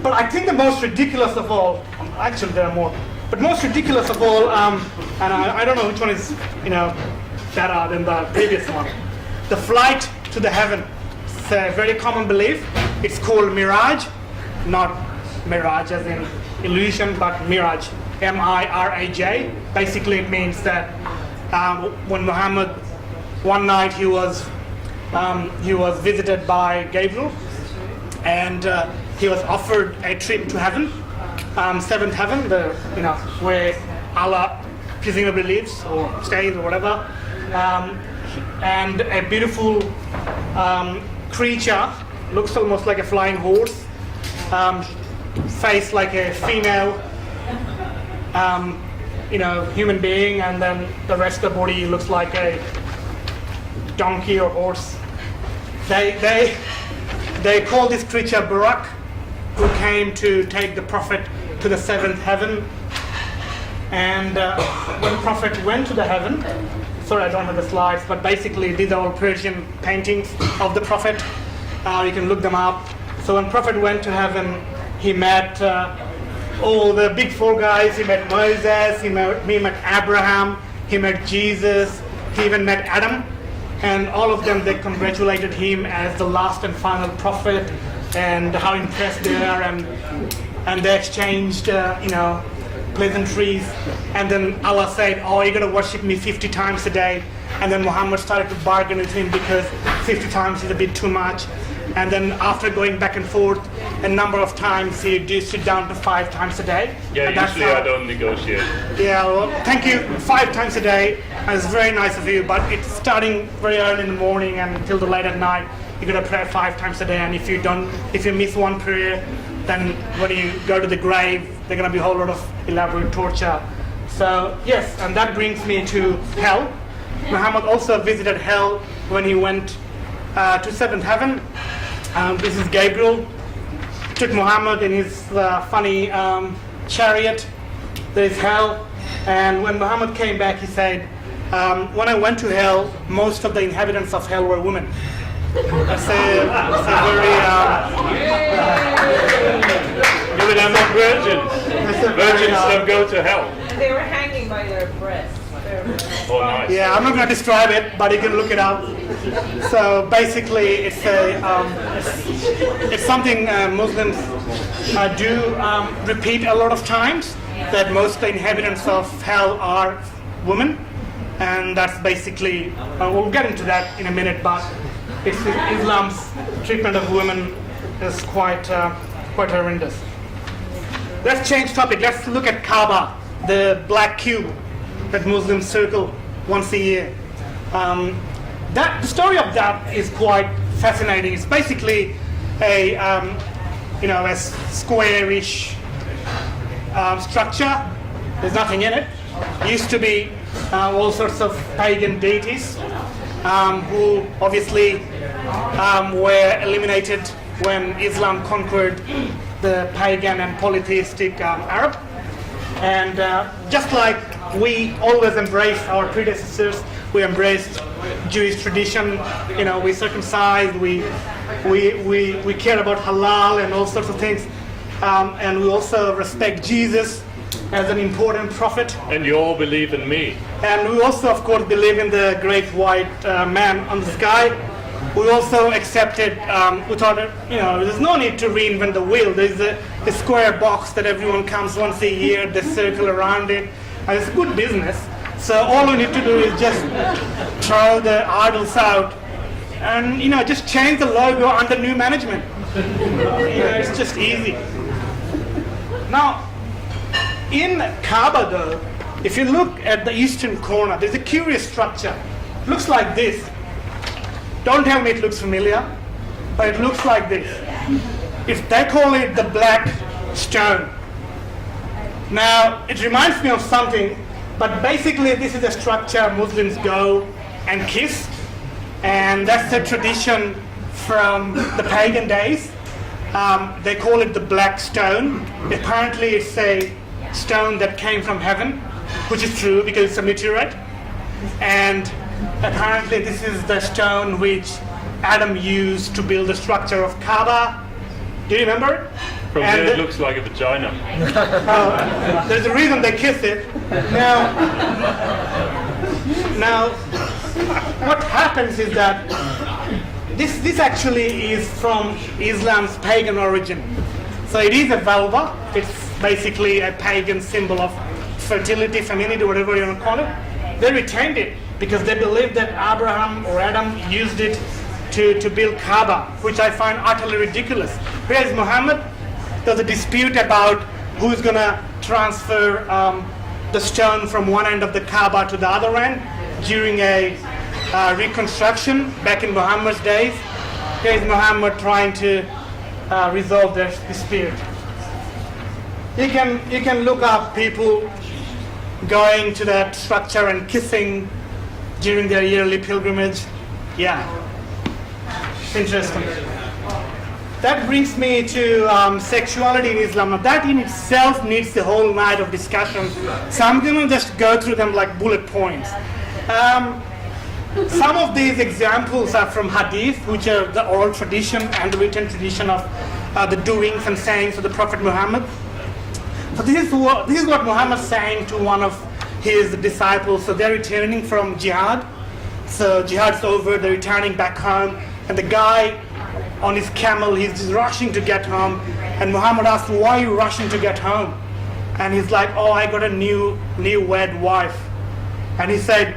But I think the most ridiculous of all, actually there are more, but most ridiculous of all, and I don't know which one is, better than the previous one. The flight to the heaven. It's a very common belief. It's called mirage, not mirage as in illusion, but mirage, M-I-R-A-J. Basically it means that when Muhammad, one night he was visited by Gabriel, and he was offered a trip to heaven, seventh heaven, where Allah presumably lives or stays or whatever, and a beautiful creature, looks almost like a flying horse, face like a female, human being, and then the rest of the body looks like a donkey or horse. They call this creature Barak, who came to take the prophet to the seventh heaven. And when prophet went to the heaven, sorry I don't have the slides, but basically these are all Persian paintings of the prophet. You can look them up. So when prophet went to heaven, he met all the big four guys. He met Moses, he met Abraham, he met Jesus, he even met Adam. And all of them, they congratulated him as the last and final prophet, and how impressed they are, and they exchanged, pleasantries. And then Allah said, "Oh, you're gonna worship me 50 times a day." And then Muhammad started to bargain with him because 50 times is a bit too much. And then after going back and forth a number of times, he reduced it down to 5 times a day. Yeah, usually I don't negotiate. Yeah, well, thank you. 5 times a day. It's very nice of you, but it's starting very early in the morning and until the late at night. You're gonna pray 5 times a day, and if you miss one prayer, then when you go to the grave, there's gonna be a whole lot of elaborate torture. So yes, and that brings me to hell. Muhammad also visited hell when he went to seventh heaven. This is Gabriel. Took Muhammad in his funny chariot. There's hell, and when Muhammad came back, he said, "When I went to hell, most of the inhabitants of hell were women." That's a very But I'm not virgins. Virgins don't go to hell. And they were hanging by their breasts. Oh, nice. Yeah, I'm not going to describe it, but you can look it up. So basically, it's something Muslims do repeat a lot of times, that most of the inhabitants of hell are women, and that's basically, we'll get into that in a minute, but Islam's treatment of women is quite horrendous. Let's change topic. Let's look at Kaaba, the black cube that Muslims circle once a year. The story of that is quite fascinating. It's basically a squarish structure. There's nothing in it. Used to be all sorts of pagan deities who obviously were eliminated when Islam conquered the pagan and polytheistic Arab. And just like we always embraced our predecessors, we embraced Jewish tradition. We circumcised, we care about halal and all sorts of things, and we also respect Jesus as an important prophet. And you all believe in me. And we also, of course, believe in the great white man on the sky. We also accepted, we thought, there's no need to reinvent the wheel. There's a square box that everyone comes once a year, they circle around it, and it's good business. So all we need to do is just throw the idols out and, just change the logo under new management. It's just easy. Now, in Kaaba though, if you look at the eastern corner, there's a curious structure. It looks like this. Don't tell me it looks familiar, but it looks like this. They call it the black stone. Now, it reminds me of something, but basically this is a structure Muslims go and kiss, and that's a tradition from the pagan days. They call it the black stone. Apparently it's a stone that came from heaven, which is true because it's a meteorite. And apparently this is the stone which Adam used to build the structure of Kaaba. Do you remember it? From here it looks like a vagina. There's a reason they kiss it. Now, what happens is that this actually is from Islam's pagan origin. So it is a vulva. It's basically a pagan symbol of fertility, femininity, whatever you want to call it. They retained it because they believed that Abraham or Adam used it to build Kaaba, which I find utterly ridiculous. Whereas Muhammad, there's a dispute about who's going to transfer the stone from one end of the Kaaba to the other end during a reconstruction back in Muhammad's days. Here's Muhammad trying to resolve their dispute. You can look up people going to that structure and kissing during their yearly pilgrimage. Yeah, it's interesting. That brings me to sexuality in Islam. Now that in itself needs the whole night of discussion. So I'm going to just go through them like bullet points. Some of these examples are from Hadith, which are the oral tradition and the written tradition of the doings and sayings of the Prophet Muhammad. So this is what Muhammad's saying to one of his disciples. So they're returning from jihad. So jihad's over, they're returning back home, and the guy on his camel, he's just rushing to get home. And Muhammad asked, why are you rushing to get home? And he's like, oh, I got a new wed wife. And he said,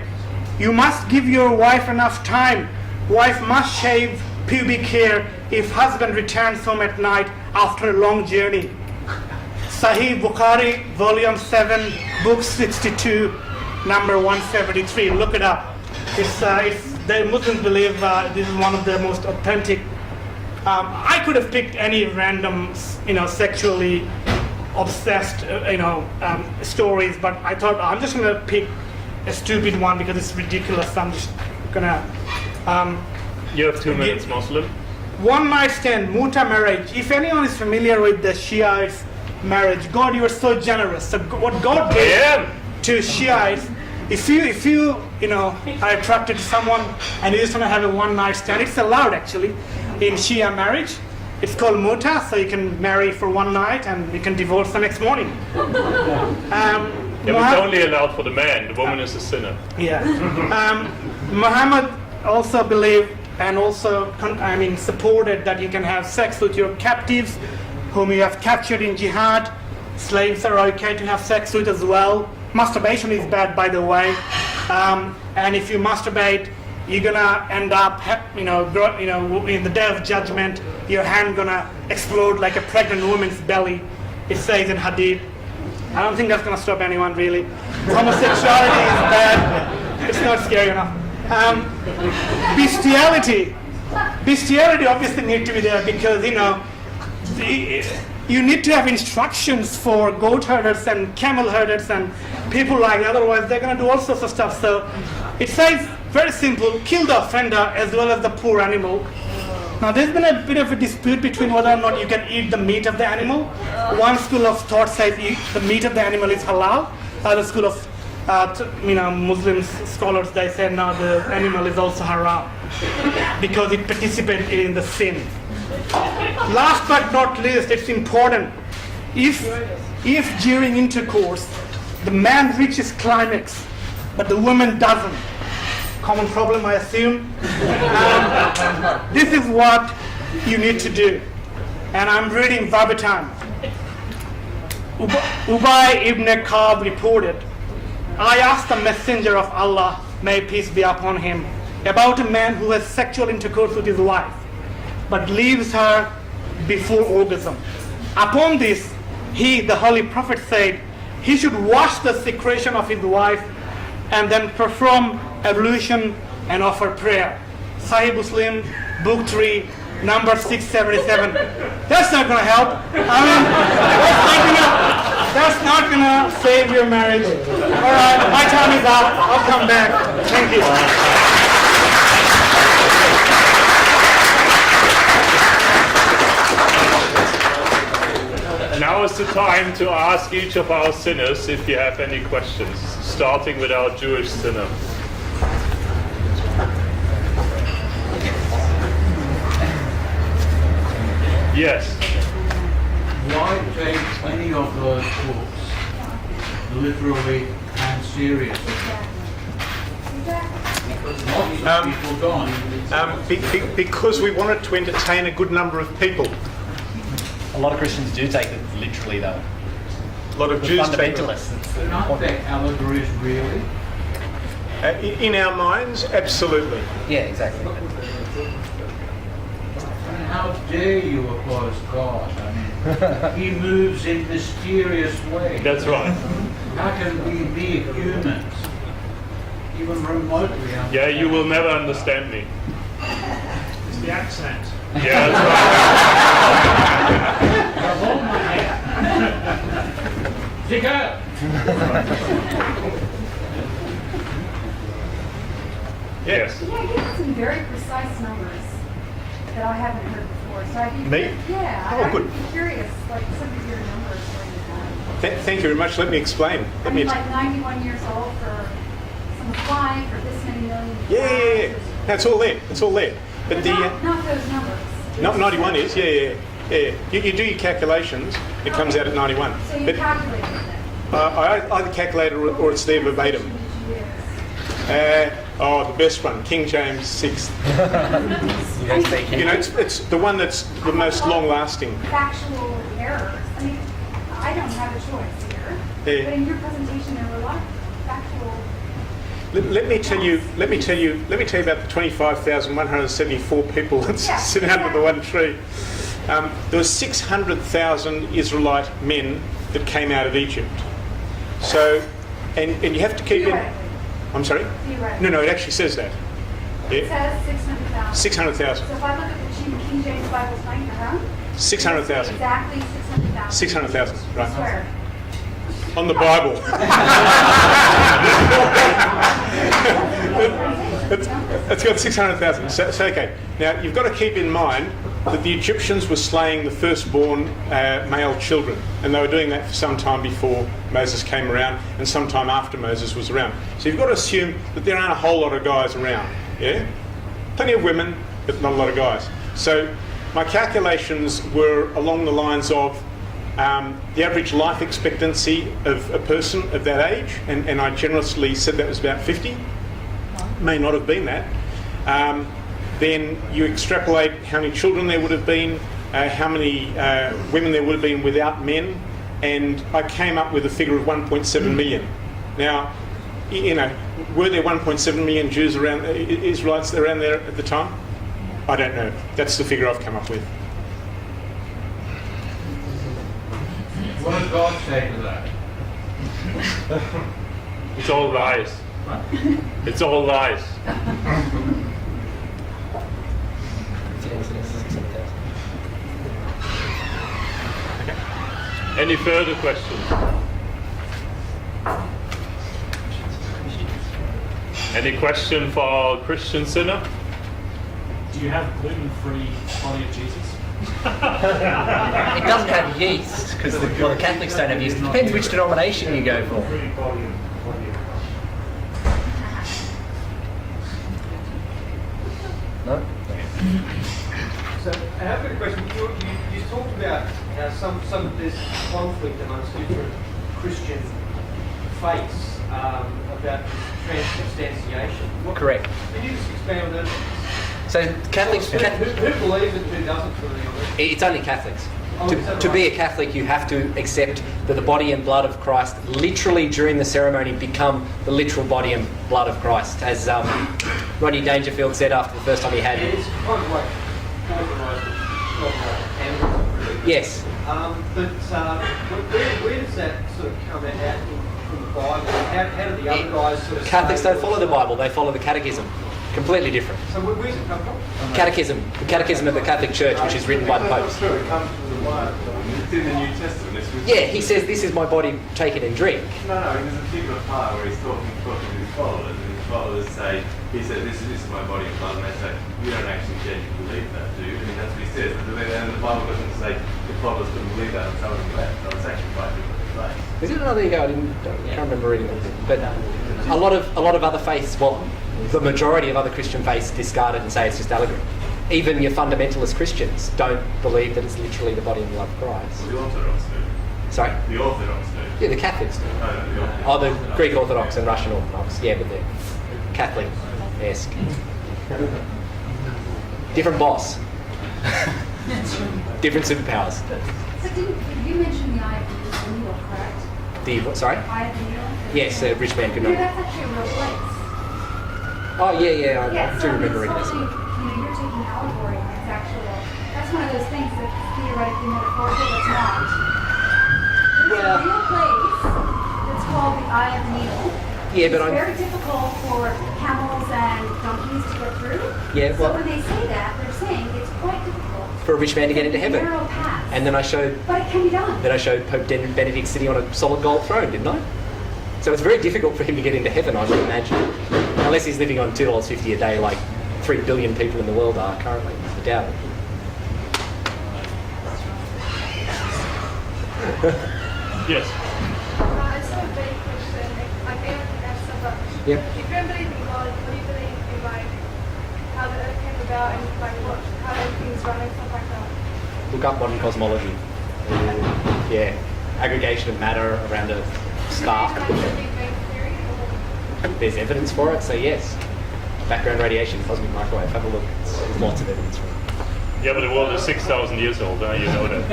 you must give your wife enough time. Wife must shave pubic hair if husband returns home at night after a long journey. Sahih Bukhari, volume 7, book 62, number 173. Look it up. The Muslims believe this is one of the most authentic. I could have picked any random, sexually obsessed, stories, but I thought I'm just going to pick a stupid one because it's ridiculous. I'm just going to... You have 2 minutes, Muslim. One night stand, muta marriage. If anyone is familiar with the Shiites marriage, God, you are so generous. So what God did to Shiites, if you are attracted to someone and you just want to have a one night stand, it's allowed actually in Shia marriage. It's called muta, so you can marry for one night and you can divorce the next morning. But it's only allowed for the man. The woman is a sinner. Yeah. Muhammad also believed and also supported that you can have sex with your captives whom you have captured in jihad. Slaves are okay to have sex with as well. Masturbation is bad, by the way. And if you masturbate, you're gonna end up, in the day of judgment, your hand gonna explode like a pregnant woman's belly. It says in Hadith. I don't think that's gonna stop anyone really. Homosexuality is bad. It's not scary enough. Bestiality obviously need to be there because you need to have instructions for goat herders and camel herders and people like that, otherwise they're going to do all sorts of stuff. So it says very simple, kill the offender as well as the poor animal. Now there's been a bit of a dispute between whether or not you can eat the meat of the animal. One school of thought says the meat of the animal is halal. Other school of Muslim scholars, they say no, the animal is also haram because it participated in the sin. Last but not least, it's important. If during intercourse the man reaches climax but the woman doesn't, common problem I assume, this is what you need to do. And I'm reading verbatim. Ubay ibn Ka'b reported, I asked the messenger of Allah, may peace be upon him, about a man who has sexual intercourse with his wife but leaves her before orgasm. Upon this, he, the Holy Prophet, said he should wash the secretion of his wife and then perform ablution and offer prayer. Sahih Muslim, Book 3, number 677. That's not going to help. I mean, that's not going to save your marriage. All right, my time is up. I'll come back. Thank you. Now is the time to ask each of our sinners if you have any questions, starting with our Jewish sinner. Yes. Why take any of those books literally and seriously? Most people don't. Because we wanted to entertain a good number of people. A lot of Christians do take it literally, though. A lot of The Jews take it. fundamentalists. They're not they allegories, really? In our minds, absolutely. Yeah, exactly. And how dare you oppose God? I mean, He moves in mysterious ways. That's right. How can we be humans, even remotely understand? Yeah, you will never understand me. It's the accent. Yeah, that's right. Stick out! Yes. Yeah, you have some very precise numbers that I haven't heard before. So I'd be Me? Yeah, Oh, good. I'd be curious, like some of your numbers where you have. Thank you very much. Let me explain. I mean, like 91 years old for someone's wife, or this many million. Yeah. That's all there. It's all there. But But the not those numbers. 91 is, yeah. You do your calculations, it comes out at 91. So you But calculated it. I either calculate it or it's there verbatim. The best one, King James 6. You know, it's the one that's the most long-lasting. Factual errors. I mean, I don't have a choice here. Yeah. But in your presentation, there were a lot of factual. Let me tell you about the 25,174 people that sit under the one tree. There were 600,000 Israelite men that came out of Egypt. So, and you have to keep in. I'm sorry? No, it actually says that. It says 600,000. 600,000. So if I look at the King James Bible's 600,000. Exactly 600,000. 600,000, right. I swear. On the Bible. It's got 600,000. So okay. Now, you've got to keep in mind that the Egyptians were slaying the firstborn male children, and they were doing that for some time before Moses came around and some time after Moses was around. So you've got to assume that there aren't a whole lot of guys around, yeah? Plenty of women, but not a lot of guys. So my calculations were along the lines of the average life expectancy of a person of that age, and I generously said that was about 50. May not have been that. Then you extrapolate how many children there would have been, how many women there would have been without men, and I came up with a figure of 1.7 million. Now, you know, were there 1.7 million Jews around, Israelites around there at the time? I don't know. That's the figure I've come up with. What does God say to that? It's all lies. It's all lies. Any further questions? Any question for our Christian sinner? Do you have gluten-free body of Jesus? It doesn't have yeast, because the Catholics don't have yeast. It depends which denomination you go for. No? So I have a question. You talked about how some of this conflict amongst different Christian faiths about transubstantiation. Correct. Can you just expand on that? So Catholics... Who believes it and who doesn't for the honest? It's only Catholics. Oh, is that To be right? a Catholic, you have to accept that the body and blood of Christ literally during the ceremony become the literal body and blood of Christ, as Rodney Dangerfield said after the first time he had it. It's kind of like organised cannibalism. Yes. But where does that sort of come out from the Bible? How do the other guys sort of Catholics say don't follow the Bible, they follow the catechism. Completely different. So where does it come from? Catechism. The Catechism of the Catholic Church, which is written by the popes. True, it comes from the word. It's in the New Testament. Yeah, he says, this is my body, take it and drink. No, there's a particular part where he's talking to his followers, and his followers say, he said, this is my body and blood, and they say, you don't actually genuinely believe that, do you? And that's what he says. And the Bible doesn't say the followers couldn't believe that and some of them left. No, it's actually quite different place. Is it another ego? I can't remember reading it. But a lot of other faiths, well, the majority of other Christian faiths discard it and say it's just allegory. Even your fundamentalist Christians don't believe that it's literally the body and blood of Christ. Well, the Orthodox do. Sorry? The Orthodox do. Yeah, the Catholics do. No, the Orthodox. The Greek Orthodox and Russian Orthodox. Yeah, but they're Catholic-esque. Different boss. Different superpowers. So you mentioned the eye of the needle, correct? The what, sorry? Eye of the needle? Yes, a rich man could No, not. that's actually a real place. Oh, yeah, I do remember reading this. You're taking allegory, and it's actually that's one of those things that's theoretically metaphorical, but it's not. There's a real place that's called the Eye of the Needle. Yeah, but it's very difficult for camels and donkeys to get through. Yeah, so when they say that, they're saying it's quite difficult for a rich man to get into heaven. Narrow path. And then I showed. But it can be done. Then I showed Pope Benedict sitting on a solid gold throne, didn't I? So it's very difficult for him to get into heaven, I would imagine, unless he's living on $2.50 a day, like 3 billion people in the world are currently. I doubt it. Yes. It's a very question. I came up with that but Yep. if you don't believe in God, what do you believe in, like, how the earth came about and, like, how everything's running, stuff like that? Look up modern cosmology. Yeah, aggregation of matter around a star. Like the Big Bang Theory? There's evidence for it, so yes. Background radiation, cosmic microwave, have a look. There's lots of evidence for it. Yeah, but the world is 6,000 years old, you know that.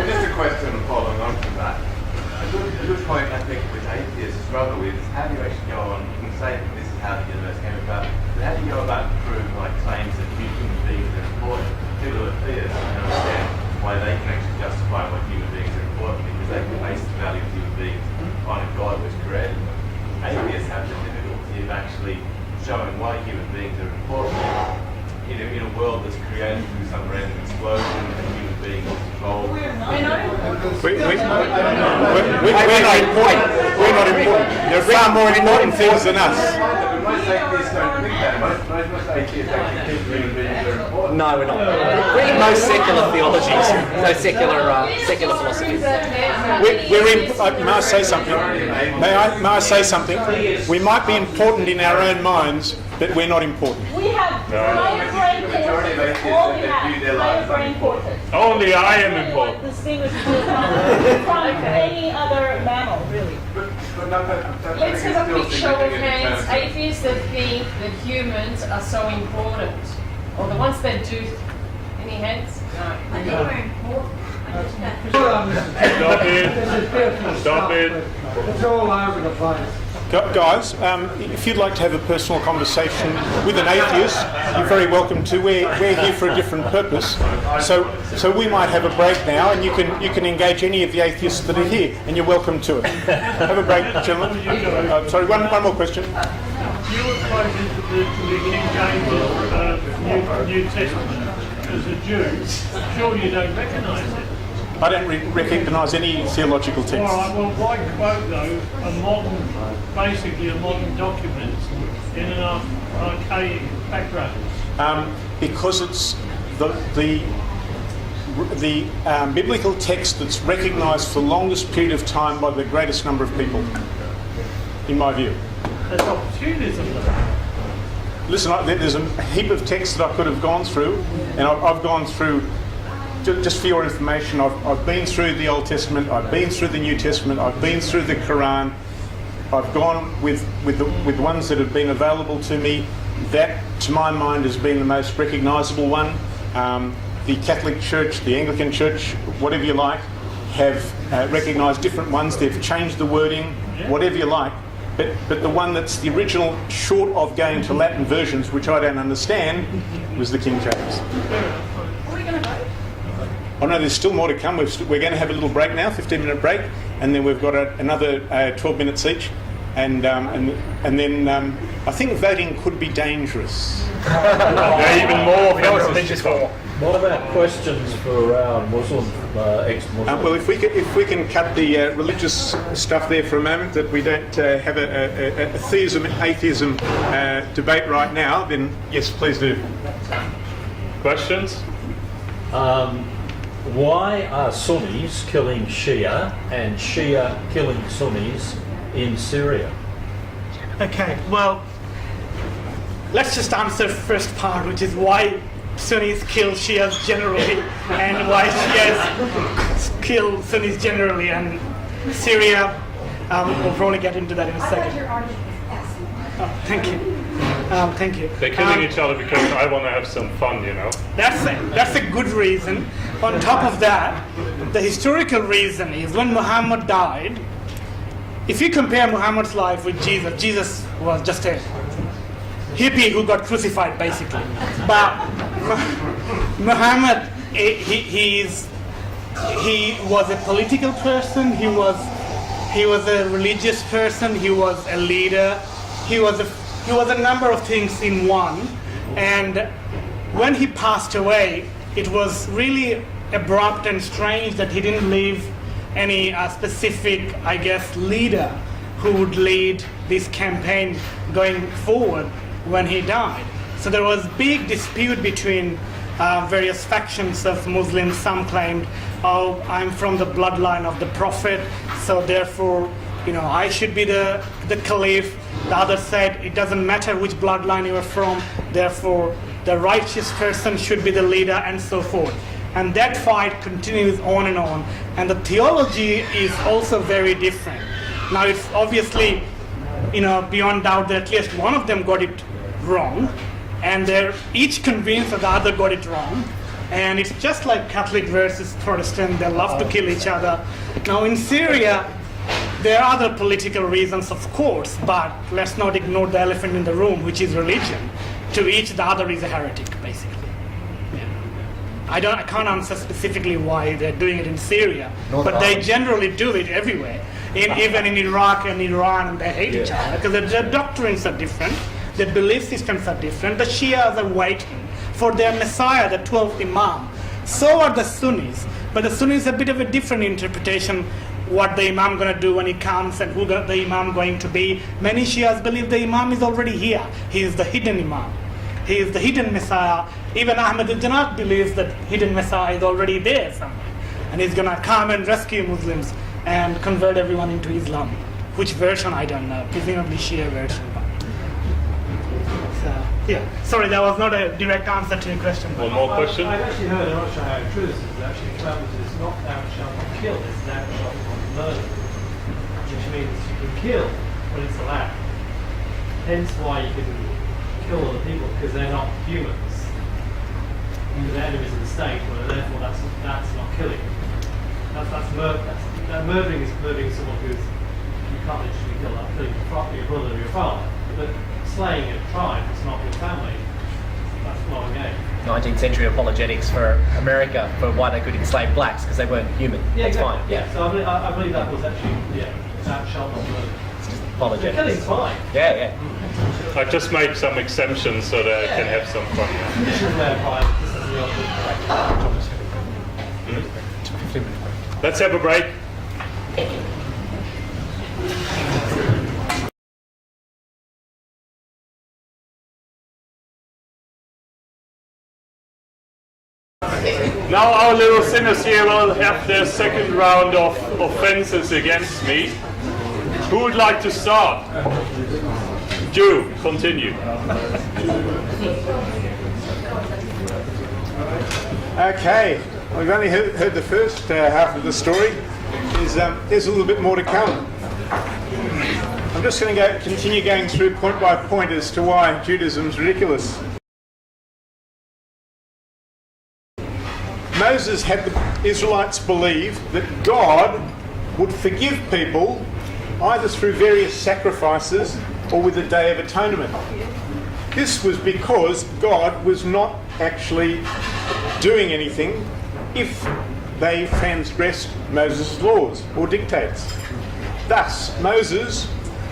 Just a question following on from that. A good point I think with atheists struggle with is how do you actually go on, you can say that this is how the universe came about, but how do you go about proving like claims that human beings are important? People who are theists don't understand why they can actually justify why human beings are important because they can base the value of human beings on a God which created them. Atheists have the difficulty of actually showing why human beings are important in a world that's created through some random explosion and human beings involved. We're not important. We're not important. There are far more important things than us. Most atheists don't think that. Most atheists actually think human beings are important. No, we're not. Really, most secular theologies, no secular philosophies. May I say something? May I say something? We might be important in our own minds, but we're not important. We have higher brain cortex. All we have higher brain cortex. Only I am important. Distinguishes us from any other mammal, really. Let's have a quick show of hands. Atheists that think that humans are so important, or the ones that do. Any hands? No. I think we're important. Stop it. It's all over the place. Guys, if you'd like to have a personal conversation with an atheist, you're very welcome to. We're here for a different purpose. So we might have a break now, and you can engage any of the atheists that are here, and you're welcome to it. Have a break, gentlemen. Sorry, one more question. You were quoted to the King James New Testament as a Jew. Surely you don't recognise it. I don't recognise any theological text. All right, well, why quote, though, basically a modern document in an archaic background? Because it's the biblical text that's recognised for the longest period of time by the greatest number of people, in my view. That's opportunism. Listen, there's a heap of texts that I could have gone through, and I've gone through. Just for your information, I've been through the Old Testament, I've been through the New Testament, I've been through the Quran. I've gone with the ones that have been available to me. That, to my mind, has been the most recognisable one. The Catholic Church, the Anglican Church, whatever you like, have recognised different ones. They've changed the wording, whatever you like. But the one that's the original, short of going to Latin versions, which I don't understand, was the King James. Oh no, there's still more to come. We're going to have a little break now, 15-minute break, and then we've got another 12 minutes each. and then I think voting could be dangerous. There are even more offences. What about questions for our Muslim ex-Muslims? Well, if we can cut the religious stuff there for a moment, that we don't have a theism-atheism debate right now, then yes, please do. Questions? Why are Sunnis killing Shia and Shia killing Sunnis in Syria? Okay, well, let's just answer the first part, which is why Sunnis kill Shias generally and why Shias kill Sunnis generally, and Syria, we'll probably get into that in a second. Oh, thank you. Thank you. They're killing each other because I want to have some fun, you know. That's a good reason. On top of that, the historical reason is when Muhammad died, if you compare Muhammad's life with Jesus, Jesus was just a hippie who got crucified, basically. But Muhammad, he was a political person. He was a religious person. He was a leader. He was a number of things in one. And when he passed away, it was really abrupt and strange that he didn't leave any specific, I guess, leader who would lead this campaign going forward when he died. So there was big dispute between various factions of Muslims. Some claimed, oh, I'm from the bloodline of the Prophet, so therefore, I should be the caliph. The others said, it doesn't matter which bloodline you are from, therefore the righteous person should be the leader, and so forth. And that fight continues on and on. And the theology is also very different. Now it's obviously, beyond doubt that at least one of them got it wrong, and they're each convinced that the other got it wrong. And it's just like Catholic versus Protestant, they love to kill each other. Now in Syria, there are other political reasons, of course, but let's not ignore the elephant in the room, which is religion. To each, the other is a heretic, basically. I can't answer specifically why they're doing it in Syria, but they generally do it everywhere. Even in Iraq and Iran, they hate each other because their doctrines are different, their belief systems are different. The Shias are waiting for their Messiah, the 12th Imam. So are the Sunnis, but the Sunnis have a bit of a different interpretation. What the Imam going to do when he comes and who the Imam going to be. Many Shias believe the Imam is already here. He is the hidden Imam. He is the hidden Messiah. Even Ahmed al-Jannat believes that hidden Messiah is already there somewhere. And he's going to come and rescue Muslims and convert everyone into Islam. Which version, I don't know. Presumably Shia version. Sorry, that was not a direct answer to your question. One more question? I've actually heard, I'm not sure how true this is, actually it's not thou shalt not kill, it's thou shalt not murder. Which means you can kill when it's allowed. Hence why you can kill other people, because they're not humans. They're enemies of the state, well, therefore that's not killing. Murdering is murdering someone who's, you can't literally kill that, killing your brother or your father. But slaying a tribe that's not your family, that's not a game. 19th century apologetics for America for why they could enslave blacks because they weren't human. Yeah, that's exactly. fine. Yeah. So I believe that was actually, that shall not murder. It's just apologetics. Killing's fine. Yeah. I've just made some exemptions so that I can have some fun. Let's have a break. Now our little sinners here will have their second round of offences against me. Who would like to start? Jew, continue. Okay, we've only heard the first half of the story. There's a little bit more to come. I'm just going to continue going through point by point as to why Judaism's ridiculous. Moses had the Israelites believe that God would forgive people either through various sacrifices or with a Day of Atonement. This was because God was not actually doing anything if they transgressed Moses' laws or dictates. Thus, Moses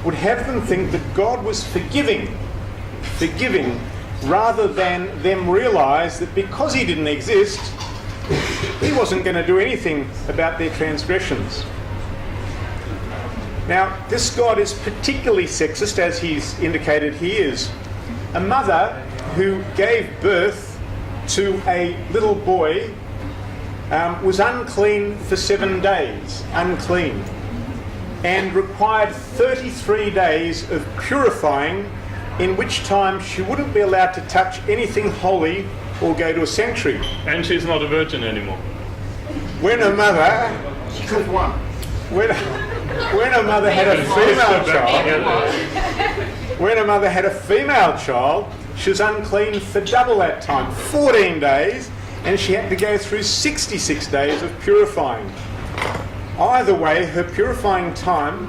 would have them think that God was forgiving, rather than them realise that because he didn't exist, he wasn't going to do anything about their transgressions. Now, this God is particularly sexist, as he's indicated he is. A mother who gave birth to a little boy was unclean for 7 days, unclean, and required 33 days of purifying, in which time she wouldn't be allowed to touch anything holy or go to a sanctuary. And she's not a virgin anymore. When a mother, when a mother had a female child, when a mother had a female child, she was unclean for double that time, 14 days, and she had to go through 66 days of purifying. Either way, her purifying time,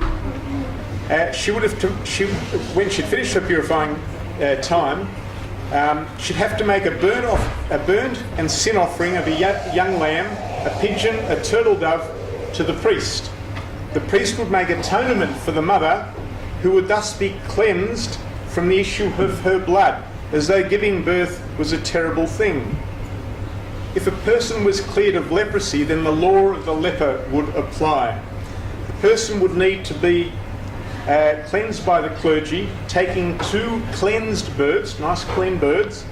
when she'd finished her purifying time, she'd have to make a burnt and sin offering of a young lamb, a pigeon, a turtle dove to the priest. The priest would make atonement for the mother, who would thus be cleansed from the issue of her blood, as though giving birth was a terrible thing. If a person was cleared of leprosy, then the law of the leper would apply. The person would need to be cleansed by the clergy, taking 2 cleansed birds, nice clean birds,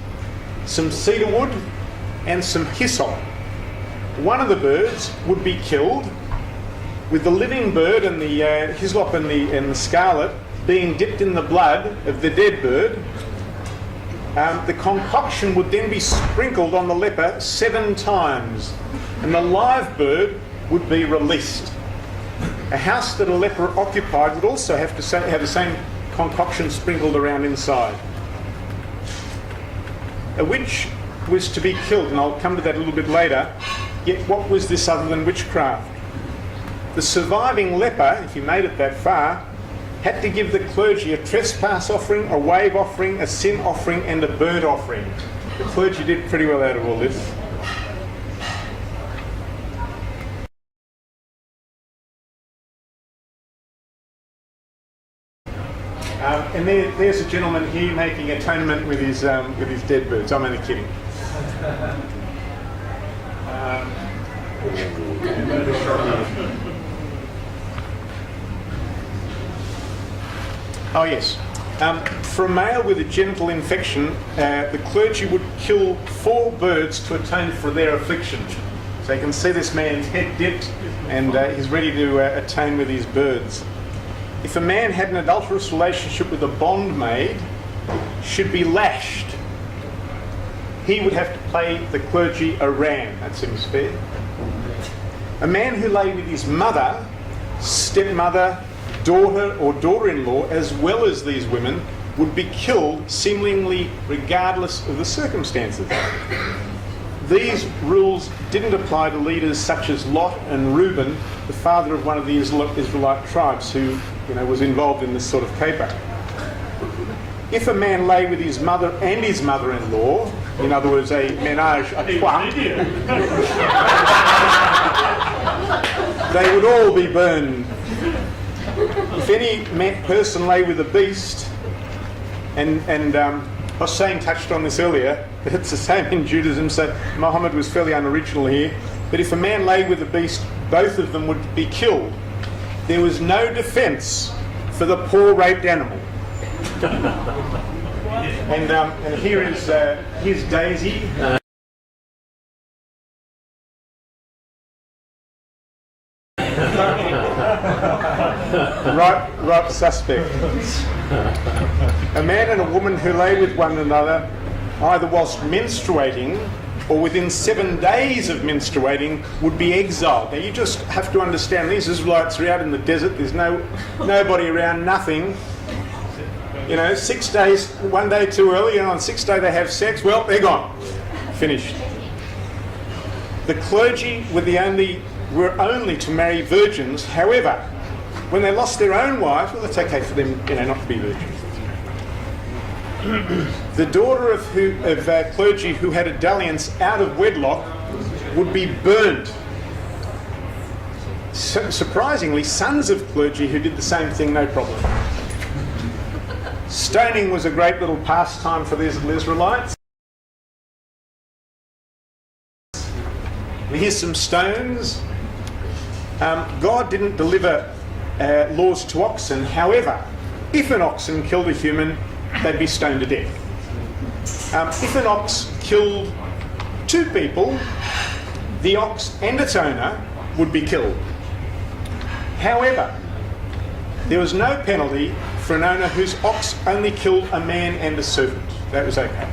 some cedar wood and some hyssop. One of the birds would be killed, with the living bird and the hyssop and the scarlet being dipped in the blood of the dead bird. The concoction would then be sprinkled on the leper 7 times, and the live bird would be released. A house that a leper occupied would also have to have the same concoction sprinkled around inside. A witch was to be killed, and I'll come to that a little bit later. Yet what was this other than witchcraft? The surviving leper, if he made it that far, had to give the clergy a trespass offering, a wave offering, a sin offering, and a burnt offering. The clergy did pretty well out of all this. And there's a gentleman here making atonement with his dead birds. I'm only kidding. Oh yes. For a male with a genital infection, the clergy would kill 4 birds to atone for their affliction. So you can see this man's head dipped, and he's ready to atone with his birds. If a man had an adulterous relationship with a bondmaid, should be lashed. He would have to pay the clergy a ram. That seems fair. A man who lay with his mother, stepmother, daughter or daughter-in-law, as well as these women, would be killed seemingly regardless of the circumstances. These rules didn't apply to leaders such as Lot and Reuben, the father of one of the Israelite tribes who was involved in this sort of caper. If a man lay with his mother and his mother-in-law, in other words, a ménage à trois, they would all be burned. If any person lay with a beast, and Hossein touched on this earlier, but it's the same in Judaism, so Mohammed was fairly unoriginal here, but if a man lay with a beast, both of them would be killed. There was no defence for the poor raped animal. And here's Daisy. Right suspect. A man and a woman who lay with one another, either whilst menstruating or within 7 days of menstruating, would be exiled. Now you just have to understand, these Israelites are out in the desert, there's nobody around, nothing. 6 days, 1 day too early, and on the 6th day they have sex, well, they're gone. Finished. The clergy were only to marry virgins. However, when they lost their own wives, well, it's okay for them, not to be virgins. The daughter of clergy who had a dalliance out of wedlock would be burnt. Surprisingly, sons of clergy who did the same thing, no problem. Stoning was a great little pastime for these little Israelites. Here's some stones. God didn't deliver laws to oxen. However, if an oxen killed a human, they'd be stoned to death. If an ox killed two people, the ox and its owner would be killed. However, there was no penalty for an owner whose ox only killed a man and a servant. That was okay.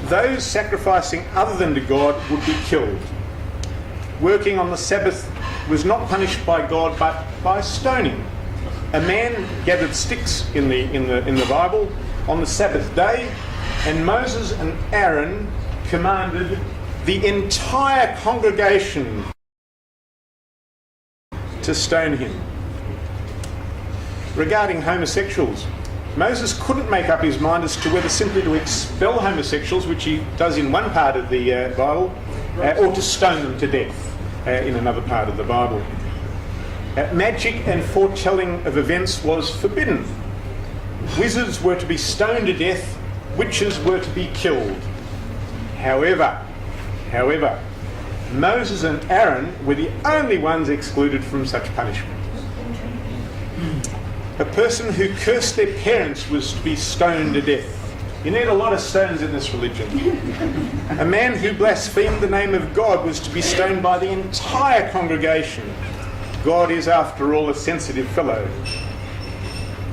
Those sacrificing other than to God would be killed. Working on the Sabbath was not punished by God, but by stoning. A man gathered sticks in the Bible on the Sabbath day, and Moses and Aaron commanded the entire congregation to stone him. Regarding homosexuals, Moses couldn't make up his mind as to whether simply to expel homosexuals, which he does in one part of the Bible, or to stone them to death in another part of the Bible. Magic and foretelling of events was forbidden. Wizards were to be stoned to death, witches were to be killed. However, Moses and Aaron were the only ones excluded from such punishment. A person who cursed their parents was to be stoned to death. You need a lot of stones in this religion. A man who blasphemed the name of God was to be stoned by the entire congregation. God is, after all, a sensitive fellow.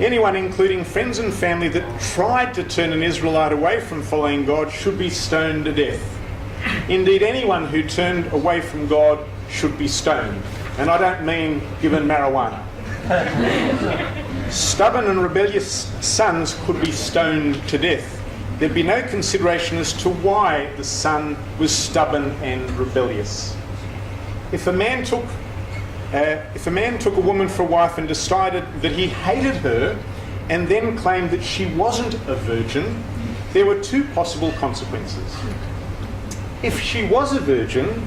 Anyone, including friends and family, that tried to turn an Israelite away from following God should be stoned to death. Indeed, anyone who turned away from God should be stoned. And I don't mean given marijuana. Stubborn and rebellious sons could be stoned to death. There'd be no consideration as to why the son was stubborn and rebellious. If a man took a woman for a wife and decided that he hated her and then claimed that she wasn't a virgin, there were two possible consequences. If she was a virgin,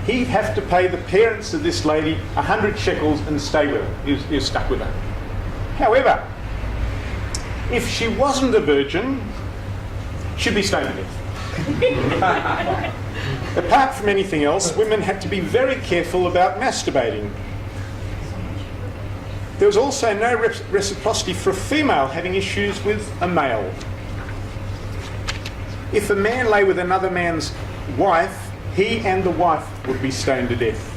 he'd have to pay the parents of this lady 100 shekels and stay with her. He was stuck with her. However, if she wasn't a virgin, she'd be stoned to death. Apart from anything else, women had to be very careful about masturbating. There was also no reciprocity for a female having issues with a male. If a man lay with another man's wife, he and the wife would be stoned to death.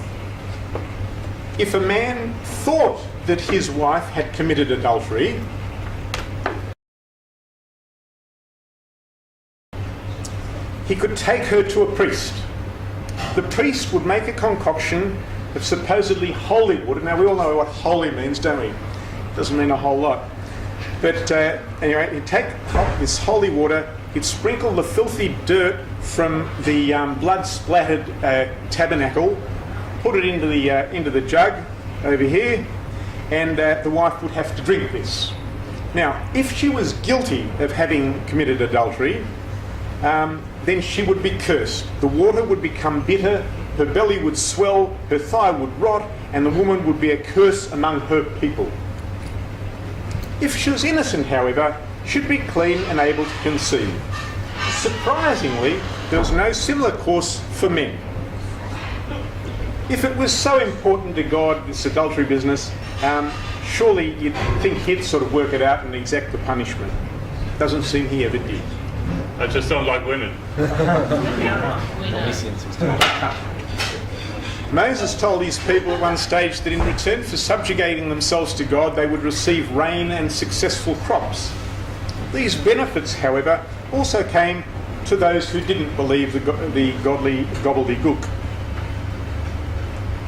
If a man thought that his wife had committed adultery, he could take her to a priest. The priest would make a concoction of supposedly holy water. Now, we all know what holy means, don't we? It doesn't mean a whole lot. But anyway, he'd take this holy water, he'd sprinkle the filthy dirt from the blood-splattered tabernacle, put it into the jug over here, and the wife would have to drink this. Now, if she was guilty of having committed adultery, then she would be cursed. The water would become bitter, her belly would swell, her thigh would rot, and the woman would be a curse among her people. If she was innocent, however, she'd be clean and able to conceive. Surprisingly, there was no similar course for men. If it was so important to God, this adultery business, surely you'd think he'd sort of work it out and exact the punishment. Doesn't seem he ever did. That just sounds like women. Moses told his people at one stage that in return for subjugating themselves to God, they would receive rain and successful crops. These benefits, however, also came to those who didn't believe the godly gobbledygook.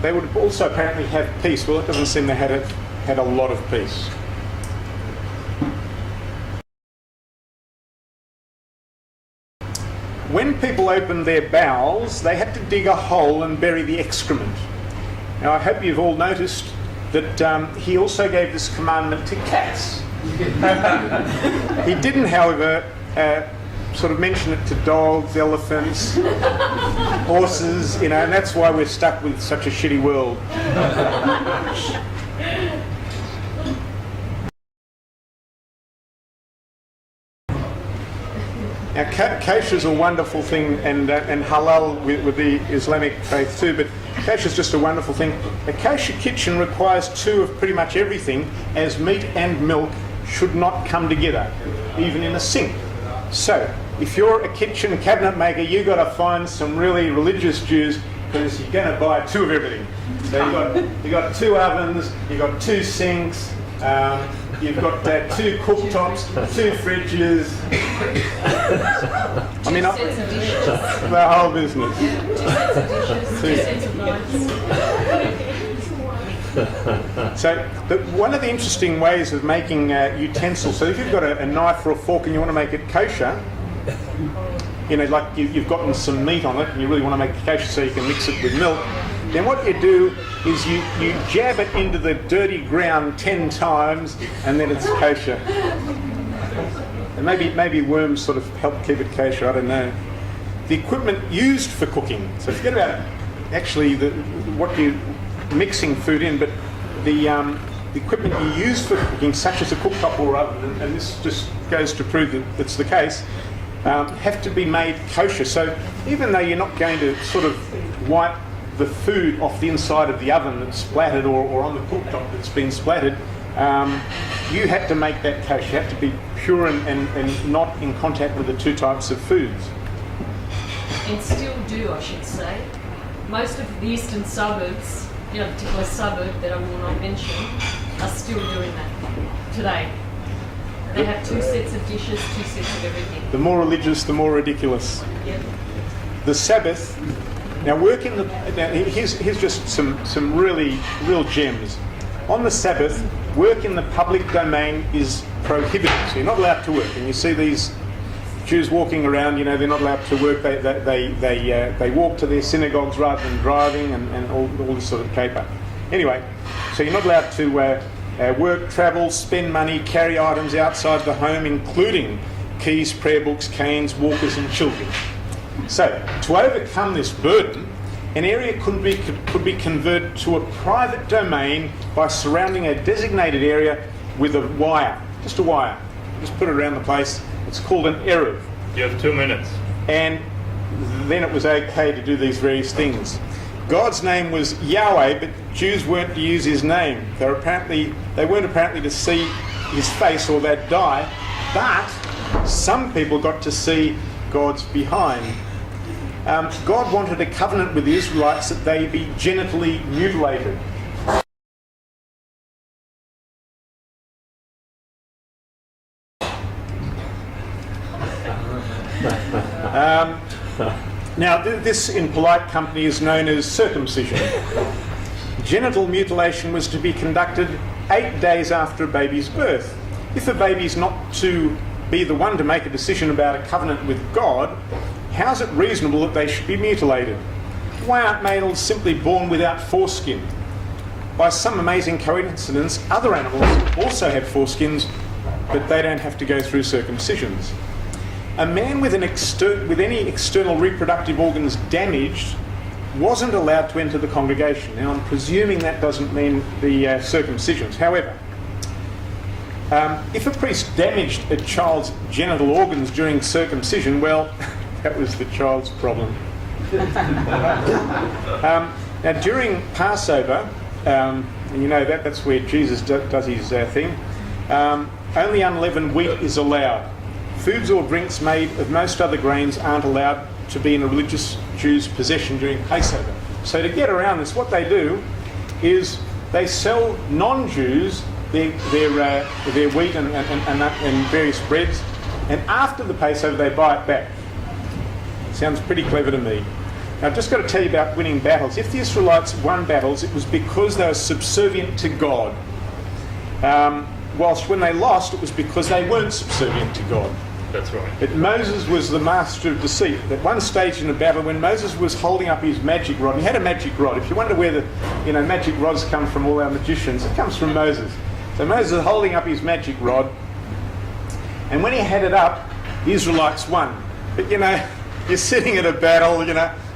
They would also apparently have peace. Well, it doesn't seem they had a lot of peace. When people opened their bowels, they had to dig a hole and bury the excrement. Now, I hope you've all noticed that he also gave this commandment to cats. He didn't, however, sort of mention it to dogs, elephants, horses, and that's why we're stuck with such a shitty world. Now, kosher is a wonderful thing, and halal with the Islamic faith too, but kosher is just a wonderful thing. A kosher kitchen requires two of pretty much everything, as meat and milk should not come together, even in a sink. So, if you're a kitchen cabinet maker, you've got to find some really religious Jews, because you're going to buy two of everything. So you've got two ovens, you've got two sinks, you've got two cooktops, two fridges. I mean, the whole business. So, one of the interesting ways of making utensils, so if you've got a knife or a fork and you want to make it kosher, you know, like you've gotten some meat on it and you really want to make it kosher so you can mix it with milk, then what you do is you jab it into the dirty ground 10 times and then it's kosher. And maybe worms sort of help keep it kosher, I don't know. The equipment used for cooking, so forget about actually what you're mixing food in, but the equipment you use for cooking, such as a cooktop or oven, and this just goes to prove that that's the case, have to be made kosher. So even though you're not going to sort of wipe the food off the inside of the oven that's splattered or on the cooktop that's been splattered, you have to make that kosher. You have to be pure and not in contact with the two types of foods. And still do, I should say. Most of the eastern suburbs, you know, particular suburb that I will not mention, are still doing that today. They have two sets of dishes, two sets of everything. The more religious, the more ridiculous. Yep. The Sabbath. Now, here's just some real gems. On the Sabbath, work in the public domain is prohibited. So you're not allowed to work. And you see these Jews walking around. You know, they're not allowed to work. They walk to their synagogues rather than driving, and all this sort of caper. Anyway, so you're not allowed to work, travel, spend money, carry items outside the home, including keys, prayer books, canes, walkers, and children. So, to overcome this burden, an area could be converted to a private domain by surrounding a designated area with a wire, just a wire. Just put it around the place. It's called an eruv. You have 2 minutes. And then it was okay to do these various things. God's name was Yahweh, but Jews weren't to use his name. They weren't apparently to see his face or they'd die, but some people got to see God's behind. God wanted a covenant with the Israelites that they be genitally mutilated. Now, this in polite company is known as circumcision. Genital mutilation was to be conducted 8 days after a baby's birth. If a baby's not to be the one to make a decision about a covenant with God, how's it reasonable that they should be mutilated? Why aren't males simply born without foreskin? By some amazing coincidence, other animals also have foreskins, but they don't have to go through circumcisions. A man with any external reproductive organs damaged wasn't allowed to enter the congregation. Now, I'm presuming that doesn't mean the circumcisions. However, if a priest damaged a child's genital organs during circumcision, well, that was the child's problem. Now, during Passover, and you know that's where Jesus does his thing, only unleavened wheat is allowed. Foods or drinks made of most other grains aren't allowed to be in a religious Jew's possession during Passover. So to get around this, what they do is they sell non-Jews their wheat and various breads, and after the Passover they buy it back. Sounds pretty clever to me. Now, I've just got to tell you about winning battles. If the Israelites won battles, it was because they were subservient to God. Whilst when they lost, it was because they weren't subservient to God. That's right. But Moses was the master of deceit. At one stage in the battle, when Moses was holding up his magic rod, he had a magic rod. If you wonder where the magic rods come from, all our magicians, it comes from Moses. So Moses was holding up his magic rod, and when he had it up, the Israelites won. But you're sitting at a battle,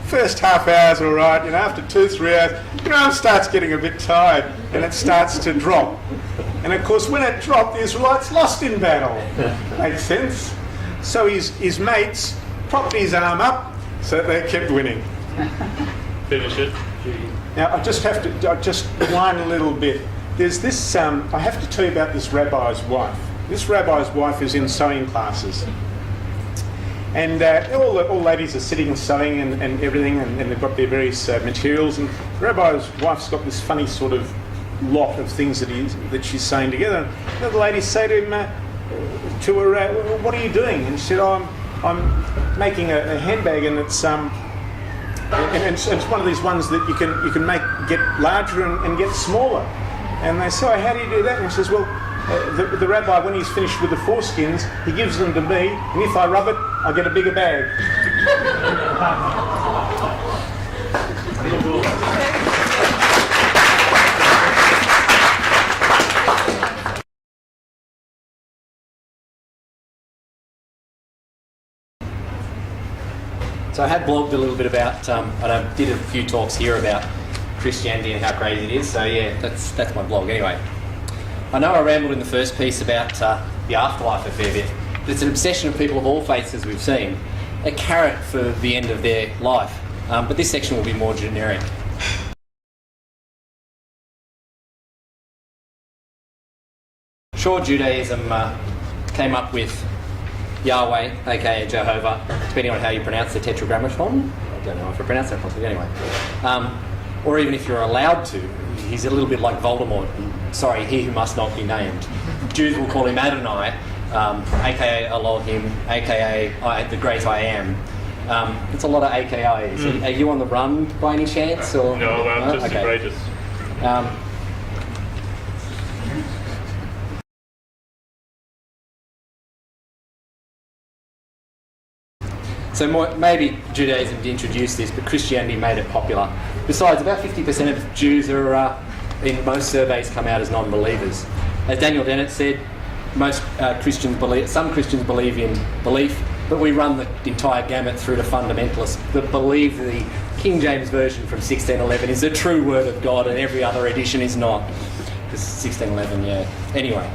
first half hour's all right, after 2-3 hours, your arm starts getting a bit tired and it starts to drop. And of course, when it dropped, the Israelites lost in battle. Makes sense? So his mates propped his arm up so they kept winning. Finish it. Now, just one little bit. There's this, I have to tell you about this rabbi's wife. This rabbi's wife is in sewing classes. And all ladies are sitting and sewing and everything, and they've got their various materials. And the rabbi's wife's got this funny sort of lot of things that she's sewing together. And the ladies say to her, "What are you doing?" And she said, "Oh, I'm making a handbag, and it's one of these ones that you can get larger and get smaller." And they say, "Oh, how do you do that?" And she says, "Well, the rabbi, when he's finished with the foreskins, he gives them to me, and if I rub it, I get a bigger bag." So I had blogged a little bit about, and I did a few talks here about Christianity and how crazy it is. So yeah, that's my blog. Anyway, I know I rambled in the first piece about the afterlife a fair bit. But it's an obsession of people of all faiths, as we've seen, a carrot for the end of their life. But this section will be more generic. Sure, Judaism came up with Yahweh, aka Jehovah, depending on how you pronounce the tetragrammaton. I don't know if I pronounced that properly anyway. Or even if you're allowed to, he's a little bit like Voldemort. Sorry, he who must not be named. Jews will call him Adonai, aka Elohim, aka the Great I Am. It's a lot of AKIs. Are you on the run by any chance? Or? No, I'm just courageous. So maybe Judaism introduced this, but Christianity made it popular. Besides, about 50% of Jews are, in most surveys, come out as non-believers. As Daniel Dennett said, some Christians believe in belief, but we run the entire gamut through to fundamentalists that believe the King James Version from 1611 is the true word of God and every other edition is not. Because 1611, yeah. Anyway,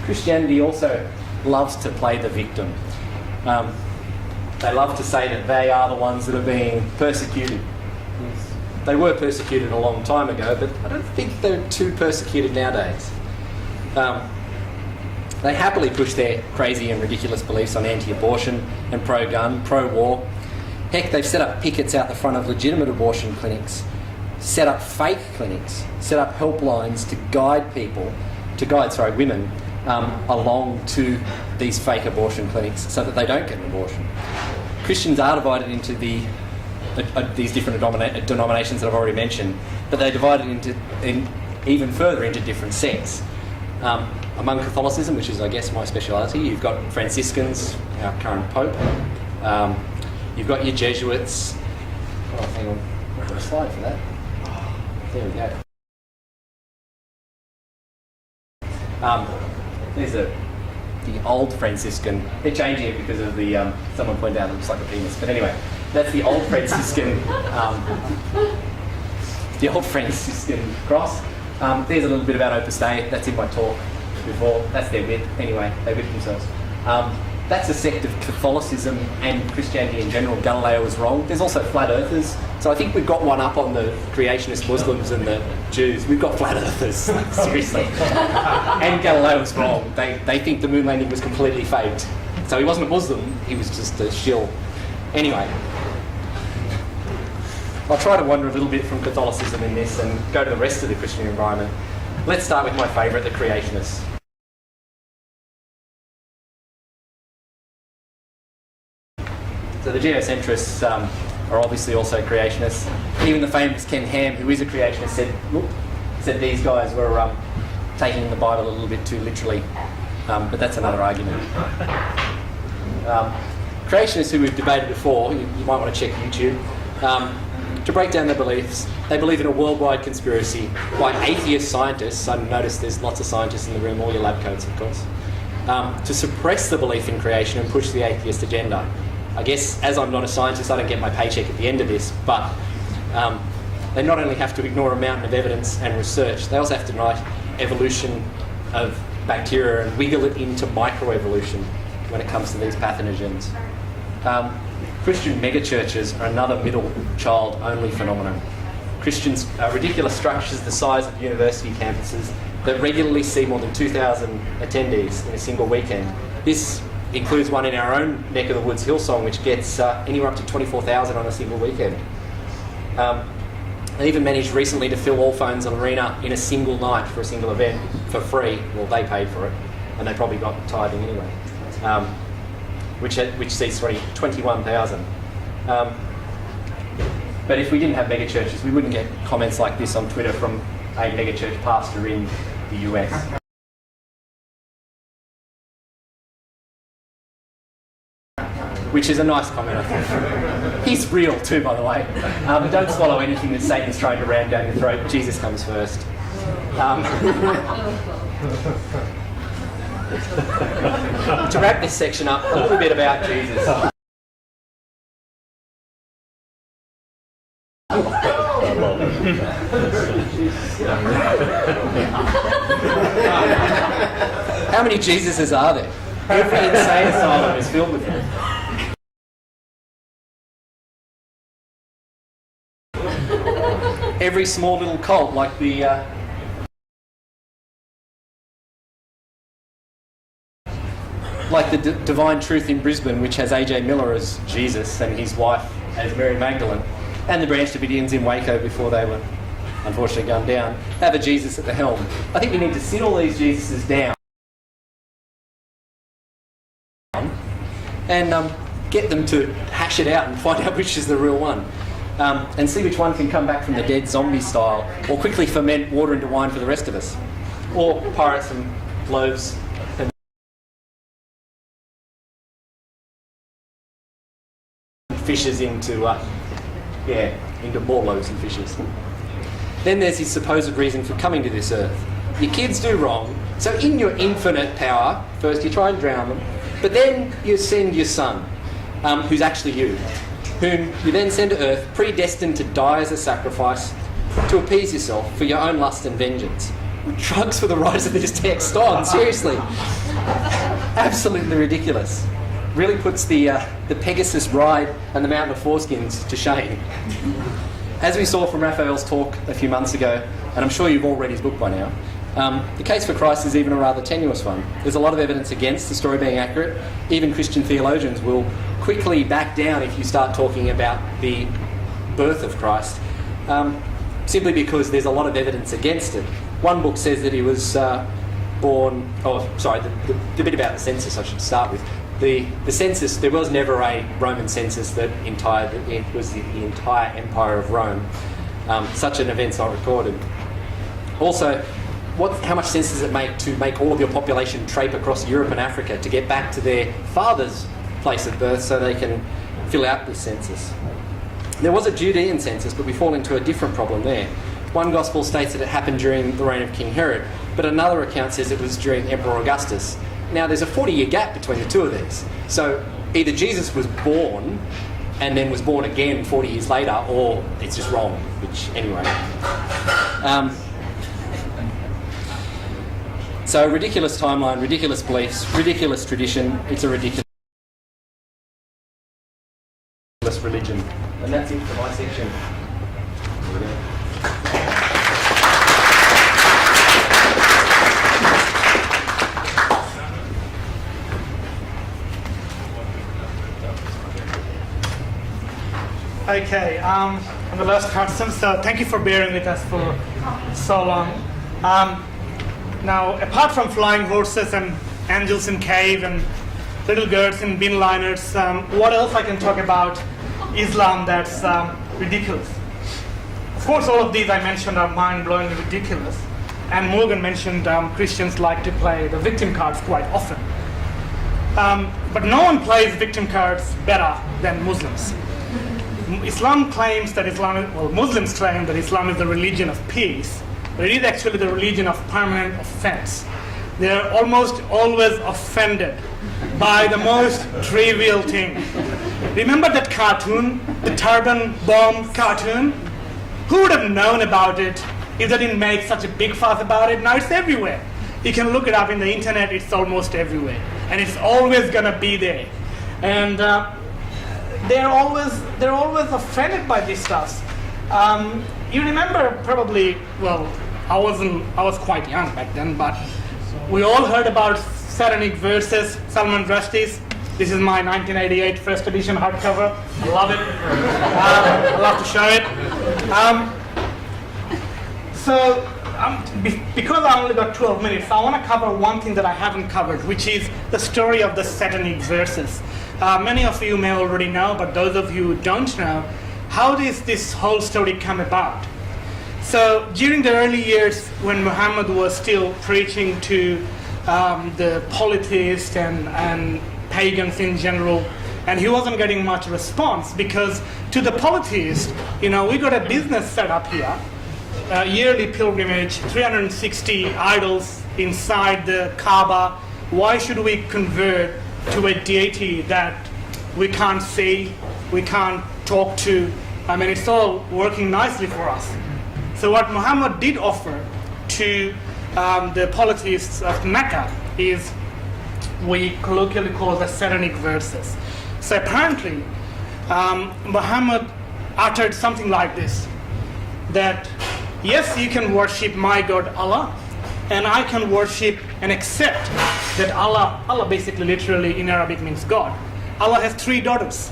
Christianity also loves to play the victim. They love to say that they are the ones that are being persecuted. They were persecuted a long time ago, but I don't think they're too persecuted nowadays. They happily push their crazy and ridiculous beliefs on anti-abortion and pro-gun, pro-war. Heck, they've set up pickets out the front of legitimate abortion clinics, set up fake clinics, set up helplines to guide women along to these fake abortion clinics so that they don't get an abortion. Christians are divided into these different denominations that I've already mentioned, but they're divided even further into different sects. Among Catholicism, which is, I guess, my speciality, you've got Franciscans, our current Pope. You've got your Jesuits. Oh, hang on. I've got a slide for that. There we go. There's the old Franciscan. They're changing it because of the someone pointed out it looks like a penis. But anyway, that's the old Franciscan. The old Franciscan cross. There's a little bit about Opus Dei. That's in my talk before. That's their whip. Anyway, they whip themselves. That's a sect of Catholicism and Christianity in general. Galileo was wrong. There's also flat earthers. So I think we've got one up on the creationist Muslims and the Jews. We've got flat earthers, like, seriously. And Galileo was wrong. They think the moon landing was completely faked. So he wasn't a Muslim, he was just a shill. Anyway, I'll try to wander a little bit from Catholicism in this and go to the rest of the Christian environment. Let's start with my favourite, the creationists. So the geocentrists are obviously also creationists. Even the famous Ken Ham, who is a creationist, said these guys were taking the Bible a little bit too literally. But that's another argument. Creationists, who we've debated before, you might want to check YouTube, to break down their beliefs, they believe in a worldwide conspiracy by atheist scientists. I notice there's lots of scientists in the room, all your lab coats, of course, to suppress the belief in creation and push the atheist agenda. I guess, as I'm not a scientist, I don't get my paycheck at the end of this, but they not only have to ignore a mountain of evidence and research, they also have to deny evolution of bacteria and wiggle it into microevolution. when it comes to these pathogens. Christian megachurches are another middle child only phenomenon. Ridiculous structures the size of university campuses that regularly see more than 2,000 attendees in a single weekend. This includes one in our own neck of the woods, Hillsong, which gets anywhere up to 24,000 on a single weekend. They even managed recently to fill All Phones Arena in a single night for a single event for free. Well, they paid for it, and they probably got tithing anyway, which seats 21,000. But if we didn't have megachurches, we wouldn't get comments like this on Twitter from a megachurch pastor in the US. Which is a nice comment, I think. He's real too, by the way. Don't swallow anything that Satan's trying to ram down your throat. Jesus comes first. To wrap this section up, a little bit about Jesus. How many Jesuses are there? Every insane asylum is filled with them. Every small little cult, like the Divine Truth in Brisbane, which has AJ Miller as Jesus and his wife as Mary Magdalene, and the Branch Davidians in Waco before they were unfortunately gunned down, have a Jesus at the helm. I think we need to sit all these Jesuses down and get them to hash it out and find out which is the real one. And see which one can come back from the dead zombie style, or quickly ferment water into wine for the rest of us. Or pirate some loaves and fishes into more loaves and fishes. Then there's his supposed reason for coming to this earth. Your kids do wrong, so in your infinite power, first you try and drown them, but then you send your son, who's actually you, whom you then send to earth, predestined to die as a sacrifice, to appease yourself for your own lust and vengeance. Drugs for the writers of this text on, seriously. Absolutely ridiculous. Really puts the Pegasus ride and the Mountain of Foreskins to shame. As we saw from Raphael's talk a few months ago, and I'm sure you've all read his book by now, the case for Christ is even a rather tenuous one. There's a lot of evidence against the story being accurate. Even Christian theologians will quickly back down if you start talking about the birth of Christ, simply because there's a lot of evidence against it. One book says that he was born... Oh, sorry, the bit about the census I should start with. The census, there was never a Roman census that it was the entire Empire of Rome. Such an event's not recorded. Also, how much sense does it make to make all of your population trape across Europe and Africa to get back to their father's place of birth so they can fill out this census? There was a Judean census, but we fall into a different problem there. One gospel states that it happened during the reign of King Herod, but another account says it was during Emperor Augustus. Now, there's a 40-year gap between the two of these. So either Jesus was born and then was born again 40 years later, or it's just wrong, which, anyway. So ridiculous timeline, ridiculous beliefs, ridiculous tradition. It's a ridiculous religion. And that's it for my section. Okay, I'm the last person, so thank you for bearing with us for so long. Now, apart from flying horses and angels in cave and little girls in bin liners, what else I can talk about Islam that's ridiculous? Of course, all of these I mentioned are mind-blowingly ridiculous. And Morgan mentioned Christians like to play the victim cards quite often. But no one plays victim cards better than Muslims. Muslims claim that Islam is the religion of peace, but it is actually the religion of permanent offense. They are almost always offended by the most trivial thing. Remember that cartoon, the turban bomb cartoon? Who would have known about it if they didn't make such a big fuss about it? Now it's everywhere. You can look it up in the internet, it's almost everywhere. and it's always going to be there. And they're always offended by this stuff. You remember probably, well, I was quite young back then, but we all heard about Satanic Verses, Salman Rushdie's. This is my 1988 first edition hardcover. I love it. I love to show it. Because I only got 12 minutes, I want to cover one thing that I haven't covered, which is the story of the Satanic Verses. Many of you may already know, but those of you who don't know, how does this whole story come about? So during the early years when Muhammad was still preaching to the polytheists and pagans in general, and he wasn't getting much response, because to the polytheists, we got a business set up here, yearly pilgrimage, 360 idols inside the Kaaba. Why should we convert to a deity that we can't see, we can't talk to? I mean, it's all working nicely for us. So what Muhammad did offer to the polytheists of Mecca is we colloquially call the Satanic Verses. So apparently, Muhammad uttered something like this, that yes, you can worship my God Allah, and I can worship and accept that Allah basically literally in Arabic means God. Allah has 3 daughters,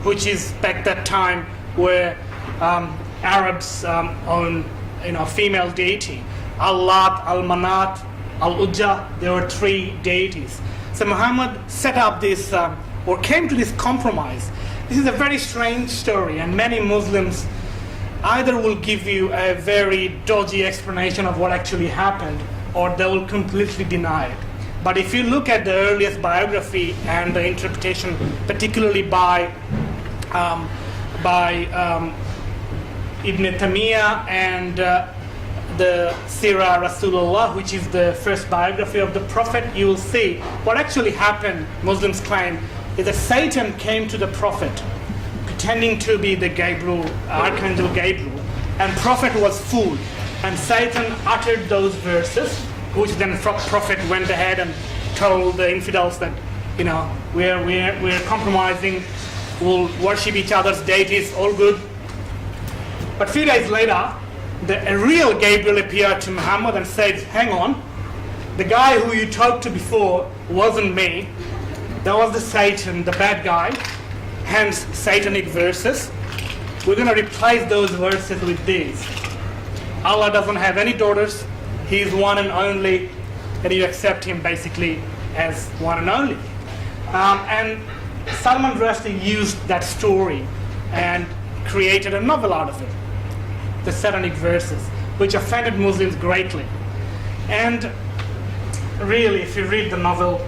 which is back that time where Arabs own female deity. Al-Lat, Al-Manat, Al-Ujja, there were 3 deities. So Muhammad set up this, or came to this compromise. This is a very strange story, and many Muslims either will give you a very dodgy explanation of what actually happened, or they will completely deny it. But if you look at the earliest biography and the interpretation, particularly by Ibn Taymiyyah and the Sirah Rasulullah, which is the first biography of the Prophet, you will see what actually happened, Muslims claim, is that Satan came to the Prophet pretending to be the Gabriel, Archangel Gabriel, and Prophet was fooled. And Satan uttered those verses, which then Prophet went ahead and told the infidels that, we're compromising, we'll worship each other's deities, all good. But a few days later, a real Gabriel appeared to Muhammad and said, hang on, the guy who you talked to before wasn't me. That was the Satan, the bad guy, hence Satanic Verses. We're going to replace those verses with these. Allah doesn't have any daughters, He is one and only, and you accept Him basically as one and only. And Salman Rushdie used that story and created a novel out of it, the Satanic Verses, which offended Muslims greatly. And really, if you read the novel,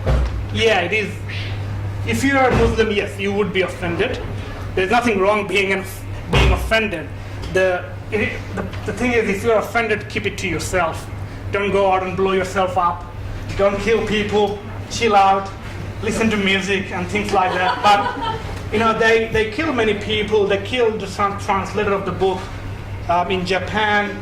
yeah, it is. If you are a Muslim, yes, you would be offended. There's nothing wrong being offended. The thing is, if you're offended, keep it to yourself. Don't go out and blow yourself up. Don't kill people. Chill out. Listen to music and things like that. But they kill many people. They killed the translator of the book in Japan.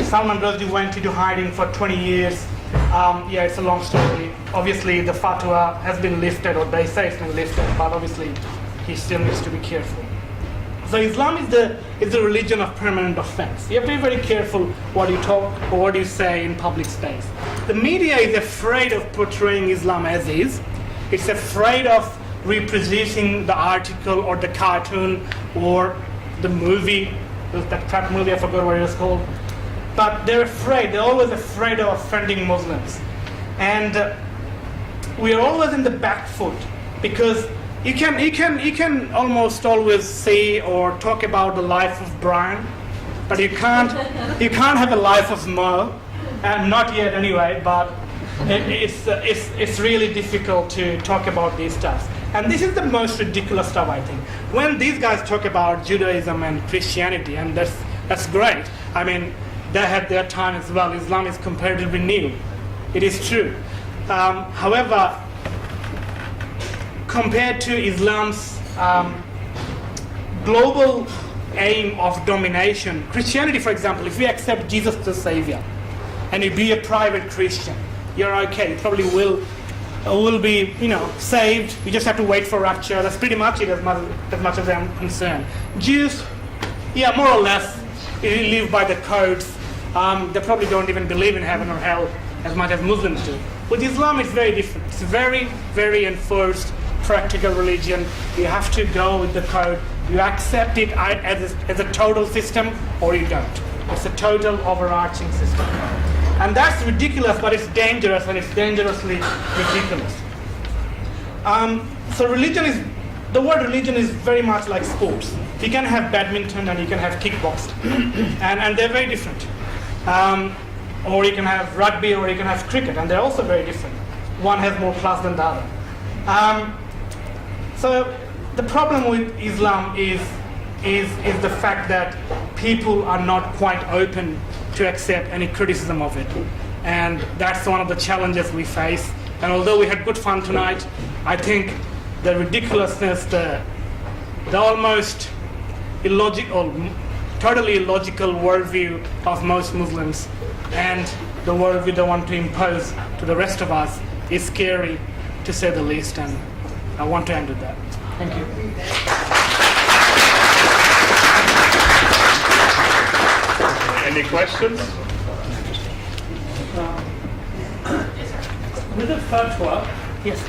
Salman Rushdie went into hiding for 20 years. Yeah, it's a long story. Obviously, the fatwa has been lifted, or they say it's been lifted, but obviously, he still needs to be careful. So Islam is the religion of permanent offense. You have to be very careful what you talk or what you say in public space. The media is afraid of portraying Islam as is. It's afraid of reproducing the article or the cartoon or the movie, that crap movie, I forgot what it was called. But they're always afraid of offending Muslims. And we are always in the back foot, because you can almost always say or talk about the life of Brian, but you can't have a life of Mo, and not yet anyway, but it's really difficult to talk about these stuff. And this is the most ridiculous stuff, I think. When these guys talk about Judaism and Christianity, and that's great. I mean, they had their time as well. Islam is comparatively new. It is true. However, compared to Islam's global aim of domination, Christianity, for example, if we accept Jesus the Savior, and you be a private Christian, you're okay. You probably will will be, saved. You just have to wait for rapture. That's pretty much it, as much as I'm concerned. Jews, yeah, more or less, they live by the codes. They probably don't even believe in heaven or hell as much as Muslims do. With Islam, it's very different. It's very, very enforced, practical religion. You have to go with the code. You accept it as a total system, or you don't. It's a total overarching system. And that's ridiculous, but it's dangerous, and it's dangerously ridiculous. So the word religion is very much like sports. You can have badminton and you can have kickboxing, and they're very different. Or you can have rugby, or you can have cricket, and they're also very different. One has more class than the other. So the problem with Islam is the fact that people are not quite open to accept any criticism of it. And that's one of the challenges we face. And although we had good fun tonight, I think the ridiculousness, the almost illogical, totally illogical worldview of most Muslims and the worldview they want to impose to the rest of us is scary, to say the least. And I want to end with that. Thank you. Any questions? With a fatwa, yes.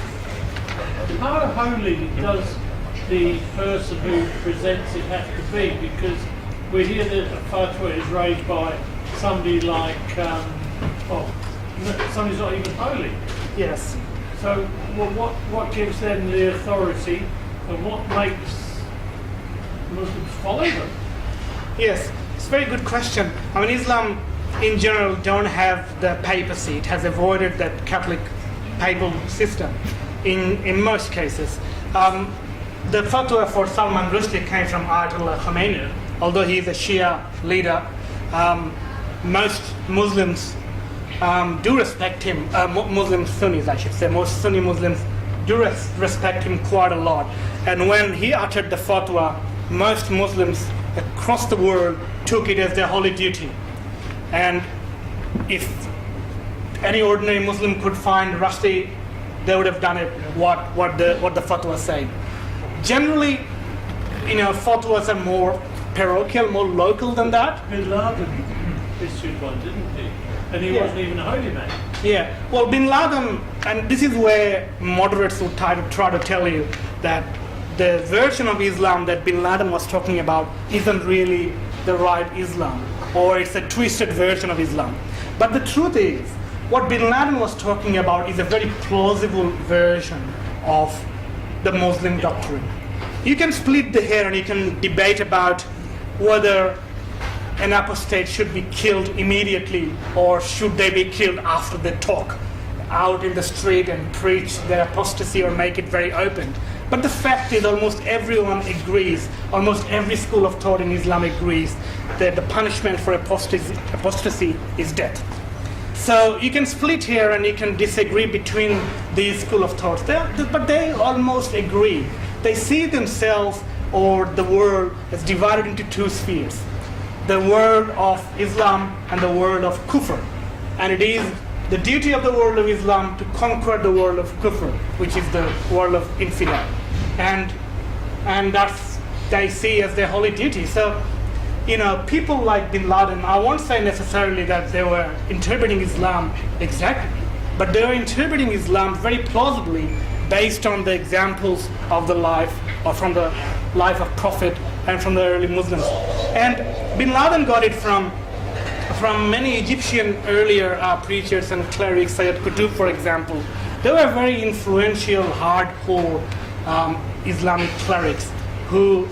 How holy does the person who presents it have to be? Because we hear that a fatwa is raised by somebody like, somebody's not even holy. Yes. So, what gives them the authority, and what makes Muslims follow them? Yes, it's a very good question. I mean, Islam in general don't have the papacy. It has avoided that Catholic papal system in most cases. The fatwa for Salman Rushdie came from Ayatollah Khomeini. Although he is a Shia leader, most Muslims do respect him. Muslim Sunnis, I should say. Most Sunni Muslims do respect him quite a lot. And when he uttered the fatwa, most Muslims across the world took it as their holy duty. And if any ordinary Muslim could find Rushdie, they would have done it what the fatwa said. Generally, fatwas are more parochial, more local than that. Bin Laden issued one, didn't he? And he wasn't even a holy man. Yeah. Well, Bin Laden, and this is where moderates will try to tell you that the version of Islam that Bin Laden was talking about isn't really the right Islam, or it's a twisted version of Islam. But the truth is, what Bin Laden was talking about is a very plausible version of the Muslim doctrine. You can split the hair and you can debate about whether an apostate should be killed immediately or should they be killed after they talk out in the street and preach their apostasy or make it very open. But the fact is, almost everyone agrees, almost every school of thought in Islam agrees that the punishment for apostasy is death. So you can split here and you can disagree between these school of thoughts, but they almost agree. They see themselves or the world as divided into two spheres: the world of Islam and the world of Kufr. And it is the duty of the world of Islam to conquer the world of Kufr, which is the world of infidel. And that's they see as their holy duty. So, people like Bin Laden, I won't say necessarily that they were interpreting Islam exactly, but they were interpreting Islam very plausibly based on the examples of the life, or from the life of Prophet and from the early Muslims. And Bin Laden got it from many Egyptian earlier preachers and clerics, Sayyid Qutb, for example. They were very influential, hardcore Islamic clerics who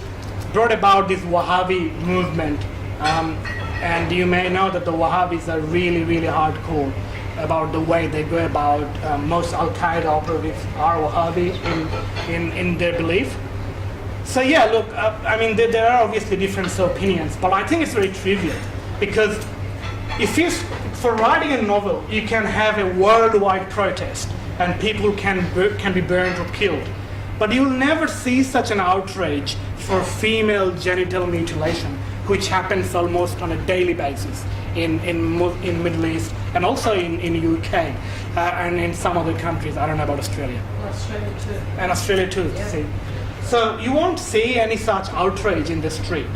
brought about this Wahhabi movement. And you may know that the Wahhabis are really, really hardcore about the way they go about. Most Al-Qaeda operatives are Wahhabi in their belief. So yeah, look, there are obviously different opinions, but I think it's very trivial, because for writing a novel, you can have a worldwide protest and people can be burned or killed. But you'll never see such an outrage for female genital mutilation, which happens almost on a daily basis in Middle East and also in UK. and in some other countries. I don't know about Australia. Australia too. And Australia too. Yeah. See. So you won't see any such outrage in the street.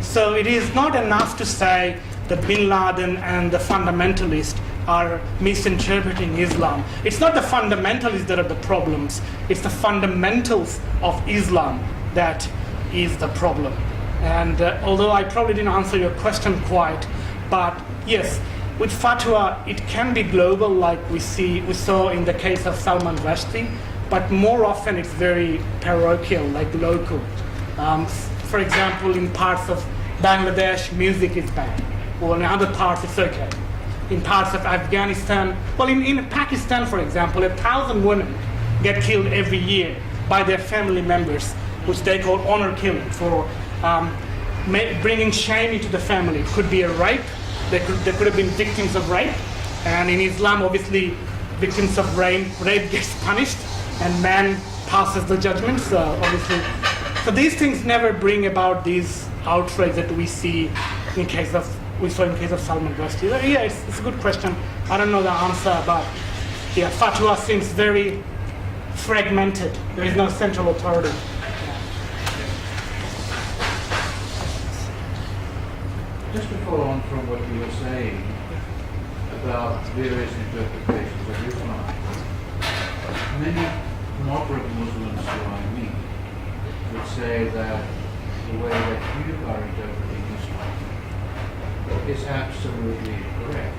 So it is not enough to say that Bin Laden and the fundamentalists are misinterpreting Islam. It's not the fundamentalists that are the problems. It's the fundamentals of Islam that is the problem. And although I probably didn't answer your question quite, but yes, with fatwa, it can be global, like we saw in the case of Salman Rushdie, but more often it's very parochial, like local. For example, in parts of Bangladesh, music is banned, or in other parts it's okay. In parts of Afghanistan, well, in Pakistan, for example, 1,000 women get killed every year by their family members, which they call honor killing, for bringing shame into the family. It could be a rape. They could have been victims of rape, and in Islam, obviously, victims of rape gets punished, and man passes the judgment. So obviously, so these things never bring about these outrage that we saw in case of Salman Rushdie. Yeah, it's a good question. I don't know the answer, but yeah, fatwa seems very fragmented. There is no central authority. Just to follow on from what you were saying about various interpretations of Islam, many moderate Muslims who I meet would say that the way that you are interpreting Islam is absolutely correct.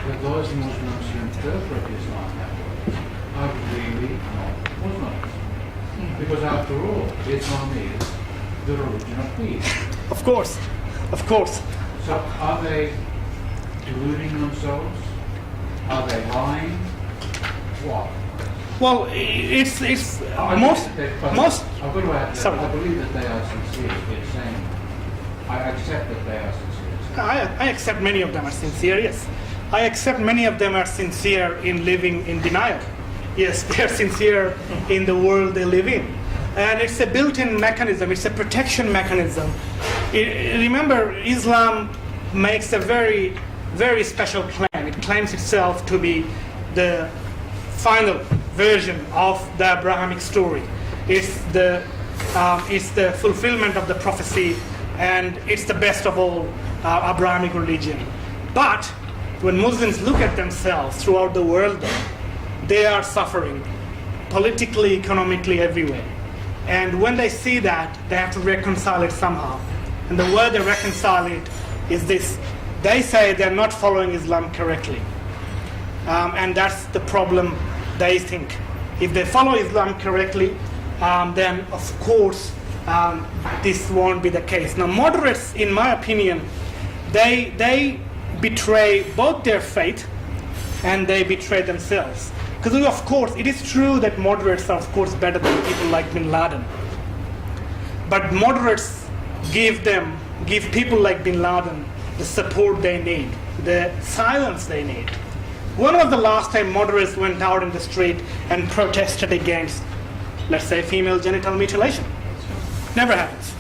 But those Muslims who interpret Islam that way are really not Muslims. Because after all, Islam is the religion of peace. Of course. Of course. So are they deluding themselves? Are they lying? What? Well, it's most. Sorry. I believe that they are sincere in saying. I accept that they are sincere. I accept many of them are sincere. Yes, I accept many of them are sincere in living in denial. Yes, they are sincere in the world they live in, and it's a built-in mechanism. It's a protection mechanism. Remember, Islam makes a very, very special claim. It claims itself to be the final version of the Abrahamic story. It's the fulfillment of the prophecy, and it's the best of all Abrahamic religion. But when Muslims look at themselves throughout the world, they are suffering politically, economically, everywhere. And when they see that, they have to reconcile it somehow. And the way they reconcile it is this. They say they're not following Islam correctly. And that's the problem they think. If they follow Islam correctly, then of course this won't be the case. Now moderates, in my opinion, they betray both their faith and they betray themselves. Because of course, it is true that moderates are of course better than people like Bin Laden. But moderates give people like Bin Laden the support they need, the silence they need. When was the last time moderates went out in the street and protested against, let's say, female genital mutilation? Never happens.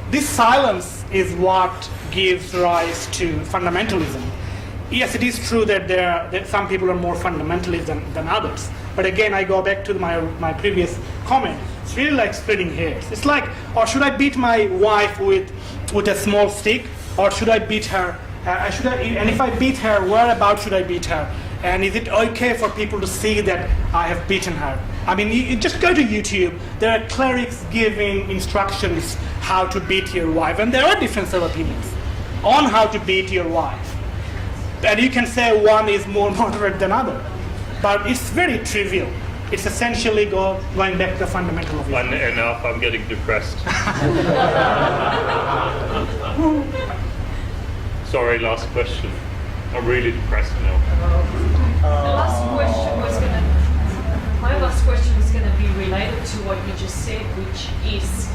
This silence is what gives rise to fundamentalism. Yes, it is true that some people are more fundamentalist than others. But again, I go back to my previous comment. It's really like splitting hairs. It's like, or should I beat my wife with a small stick, or should I beat her? And if I beat her, whereabouts should I beat her? And is it okay for people to see that I have beaten her? I mean, you just go to YouTube. There are clerics giving instructions how to beat your wife, and there are different opinions on how to beat your wife. And you can say one is more moderate than other, but it's very trivial. It's essentially going back to the fundamental of Islam. Enough, I'm getting depressed. Sorry, last question. I'm really depressed now. My last question is going to be related to what you just said, which is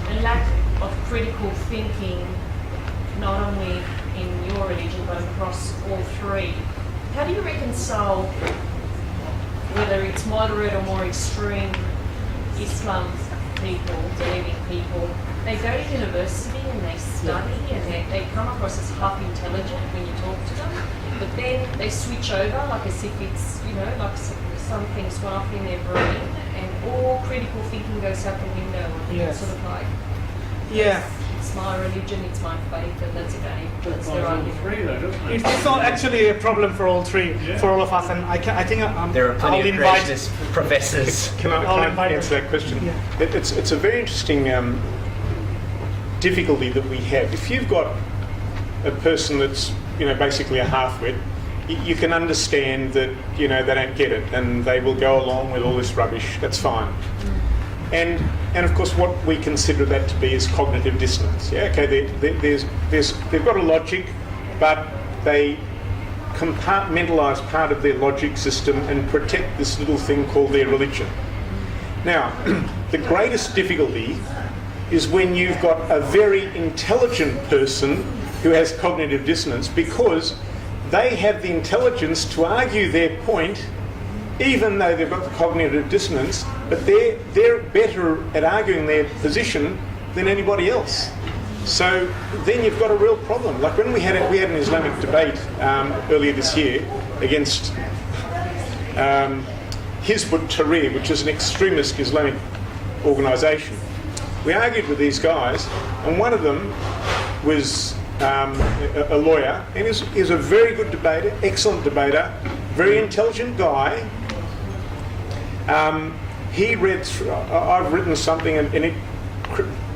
a lack of critical thinking, not only in your religion but across all three. How do you reconcile whether it's moderate or more extreme Islam people, believing people? They go to university and they study and they come across as half intelligent when you talk to them, but then they switch over, like as if it's, like something swap in their brain, and all critical thinking goes out the window. I think it's sort of like, it's my religion, it's my faith, and that's it. That's their argument. It's not actually a problem for all three, for all of us, and I think there are plenty of creationist professors. Can I answer that question? Yeah. It's a very interesting difficulty that we have. If you've got a person that's basically a half-wit, you can understand that they don't get it and they will go along with all this rubbish. That's fine. And of course, what we consider that to be is cognitive dissonance. Yeah, okay. They've got a logic, but they compartmentalise part of their logic system and protect this little thing called their religion. Now, the greatest difficulty is when you've got a very intelligent person who has cognitive dissonance, because they have the intelligence to argue their point, even though they've got the cognitive dissonance, but they're better at arguing their position than anybody else. So then you've got a real problem. Like when we had an Islamic debate earlier this year against Hizb ut-Tahrir, which is an extremist Islamic organisation. We argued with these guys, and one of them was a lawyer, and is a very good debater, excellent debater, very intelligent guy. He read through, I've written something, and it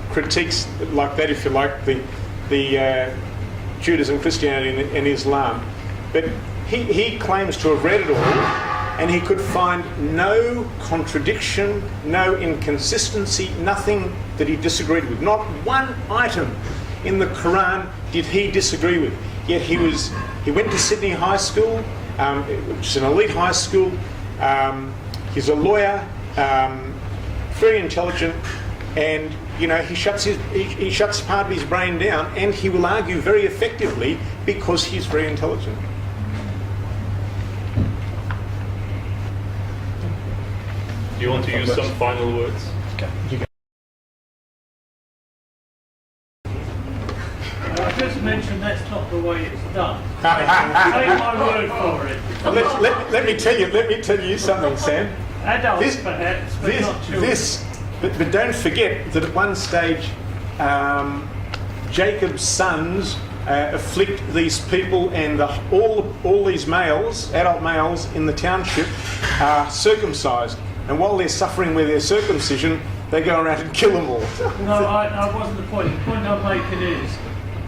critiques like that, if you like, the Judaism, Christianity, and Islam. But he claims to have read it all, and he could find no contradiction, no inconsistency, nothing that he disagreed with. Not one item in the Quran did he disagree with. Yet he went to Sydney High School, which is an elite high school. He's a lawyer, very intelligent, and he shuts part of his brain down, and he will argue very effectively because he's very intelligent. Do you want to use some final words? Okay. I just mentioned that's not the way it's done. Take my word for it. Let me tell you something, Sam. Adults, perhaps, but not children. But don't forget that at one stage, Jacob's sons afflict these people, and all these males, adult males in the township, are circumcised. And while they're suffering with their circumcision, they go around and kill them all. No, that wasn't the point. The point I'm making is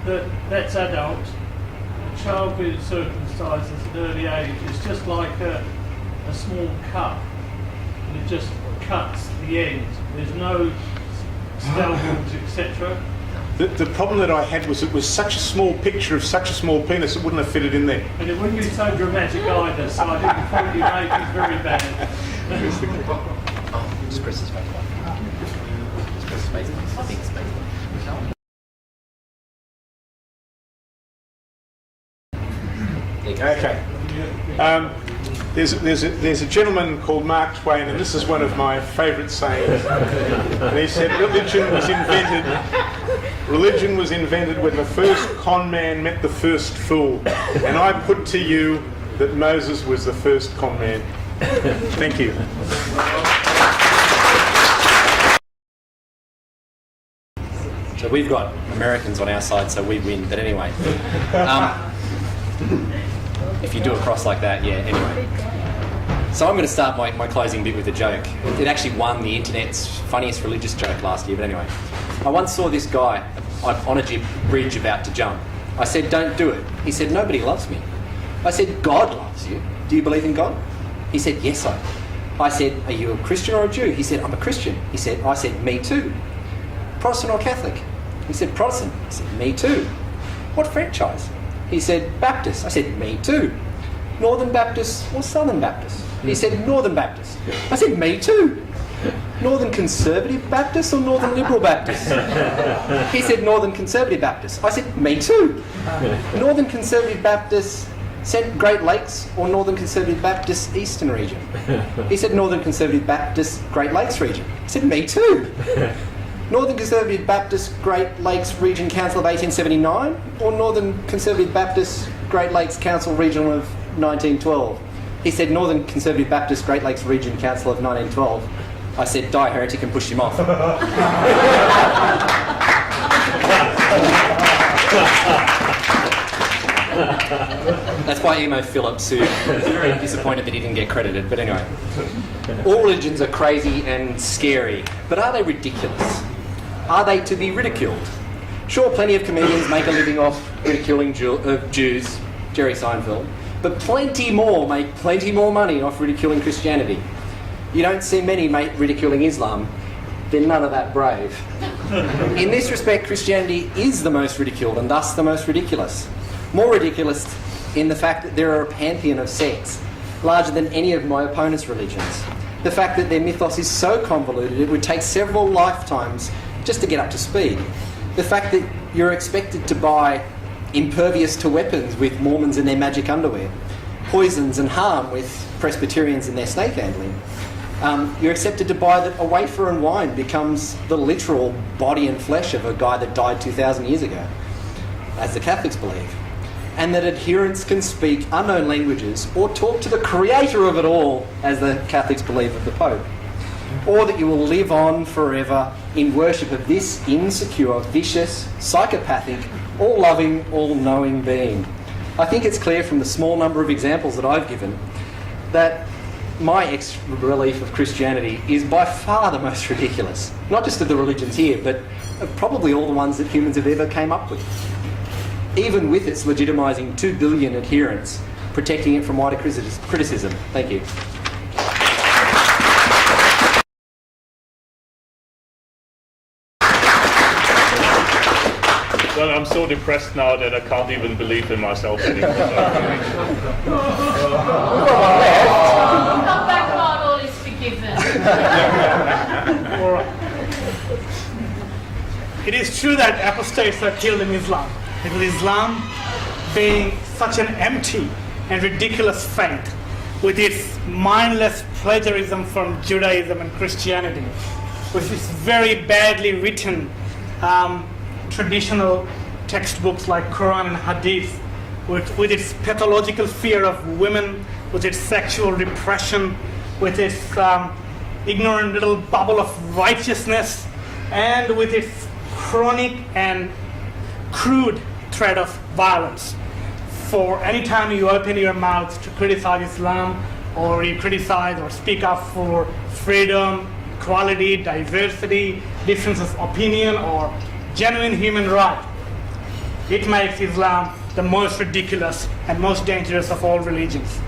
that that's adult. A child being circumcised at an early age is just like a small cut. And it just cuts the end. There's no scalpels, etc. The problem that I had was it was such a small picture of such a small penis, it wouldn't have fitted in there. And it wouldn't be so dramatic either, so I think the point you make is very bad. Just Chris's face. Just Chris's face. I think it's face. Okay. There's a gentleman called Mark Twain, and this is one of my favourite sayings. And he said, religion was invented when the first con man met the first fool. And I put to you that Moses was the first con man. Thank you. So we've got Americans on our side, so we win. But anyway, if you do a cross like that, yeah, anyway. So I'm going to start my closing bit with a joke. It actually won the internet's funniest religious joke last year, but anyway. I once saw this guy on a bridge about to jump. I said, don't do it. He said, nobody loves me. I said, God loves you. Do you believe in God? He said, yes, I do. I said, are you a Christian or a Jew? He said, I'm a Christian. I said, me too. Protestant or Catholic? He said, Protestant. I said, me too. What franchise? He said, Baptist. I said, me too. Northern Baptist or Southern Baptist? He said, Northern Baptist. I said, me too. Northern Conservative Baptist or Northern Liberal Baptist? He said, Northern Conservative Baptist. I said, me too. Northern Conservative Baptist, Great Lakes or Northern Conservative Baptist Eastern Region? He said, Northern Conservative Baptist Great Lakes Region. I said, me too. Northern Conservative Baptist Great Lakes Region Council of 1879 or Northern Conservative Baptist Great Lakes Council Region of 1912? He said Northern Conservative Baptist Great Lakes Region Council of 1912. I said die heretic and pushed him off. That's by Emo Phillips, who was very disappointed that he didn't get credited. But anyway, all religions are crazy and scary, but are they ridiculous? Are they to be ridiculed? Sure, plenty of comedians make a living off ridiculing Jews, Jerry Seinfeld, but plenty more make plenty more money off ridiculing Christianity. You don't see many ridiculing Islam. They're none of that brave. In this respect, Christianity is the most ridiculed and thus the most ridiculous. More ridiculous in the fact that there are a pantheon of sects, larger than any of my opponents' religions. The fact that their mythos is so convoluted it would take several lifetimes just to get up to speed. The fact that you're expected to buy impervious to weapons with Mormons in their magic underwear, poisons and harm with Presbyterians in their snake handling. You're accepted to buy that a wafer and wine becomes the literal body and flesh of a guy that died 2,000 years ago, as the Catholics believe. And that adherents can speak unknown languages or talk to the creator of it all, as the Catholics believe of the Pope. Or that you will live on forever in worship of this insecure, vicious, psychopathic, all-loving, all-knowing being. I think it's clear from the small number of examples that I've given that my ex-belief of Christianity is by far the most ridiculous. Not just of the religions here, but of probably all the ones that humans have ever came up with. Even with its legitimising 2 billion adherents, protecting it from wider criticism. Thank you. Well, I'm so depressed now that I can't even believe in myself anymore. Come back, Lord, all is forgiven. It is true that apostates are killed in Islam. Because Islam, being such an empty and ridiculous faith, with its mindless plagiarism from Judaism and Christianity, with its very badly written traditional textbooks like Quran and Hadith, with its pathological fear of women, with its sexual repression, with its ignorant little bubble of righteousness, and with its chronic and crude threat of violence. For any time you open your mouth to criticize Islam, or you criticize or speak up for freedom, equality, diversity, difference of opinion, or genuine human right, it makes Islam the most ridiculous and most dangerous of all religions.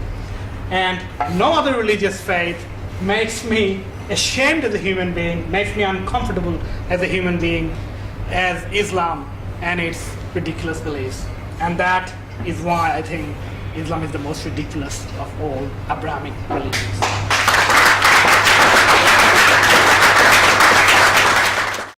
And no other religious faith makes me ashamed as a human being, makes me uncomfortable as a human being, as Islam and its ridiculous beliefs. And that is why I think Islam is the most ridiculous of all Abrahamic religions.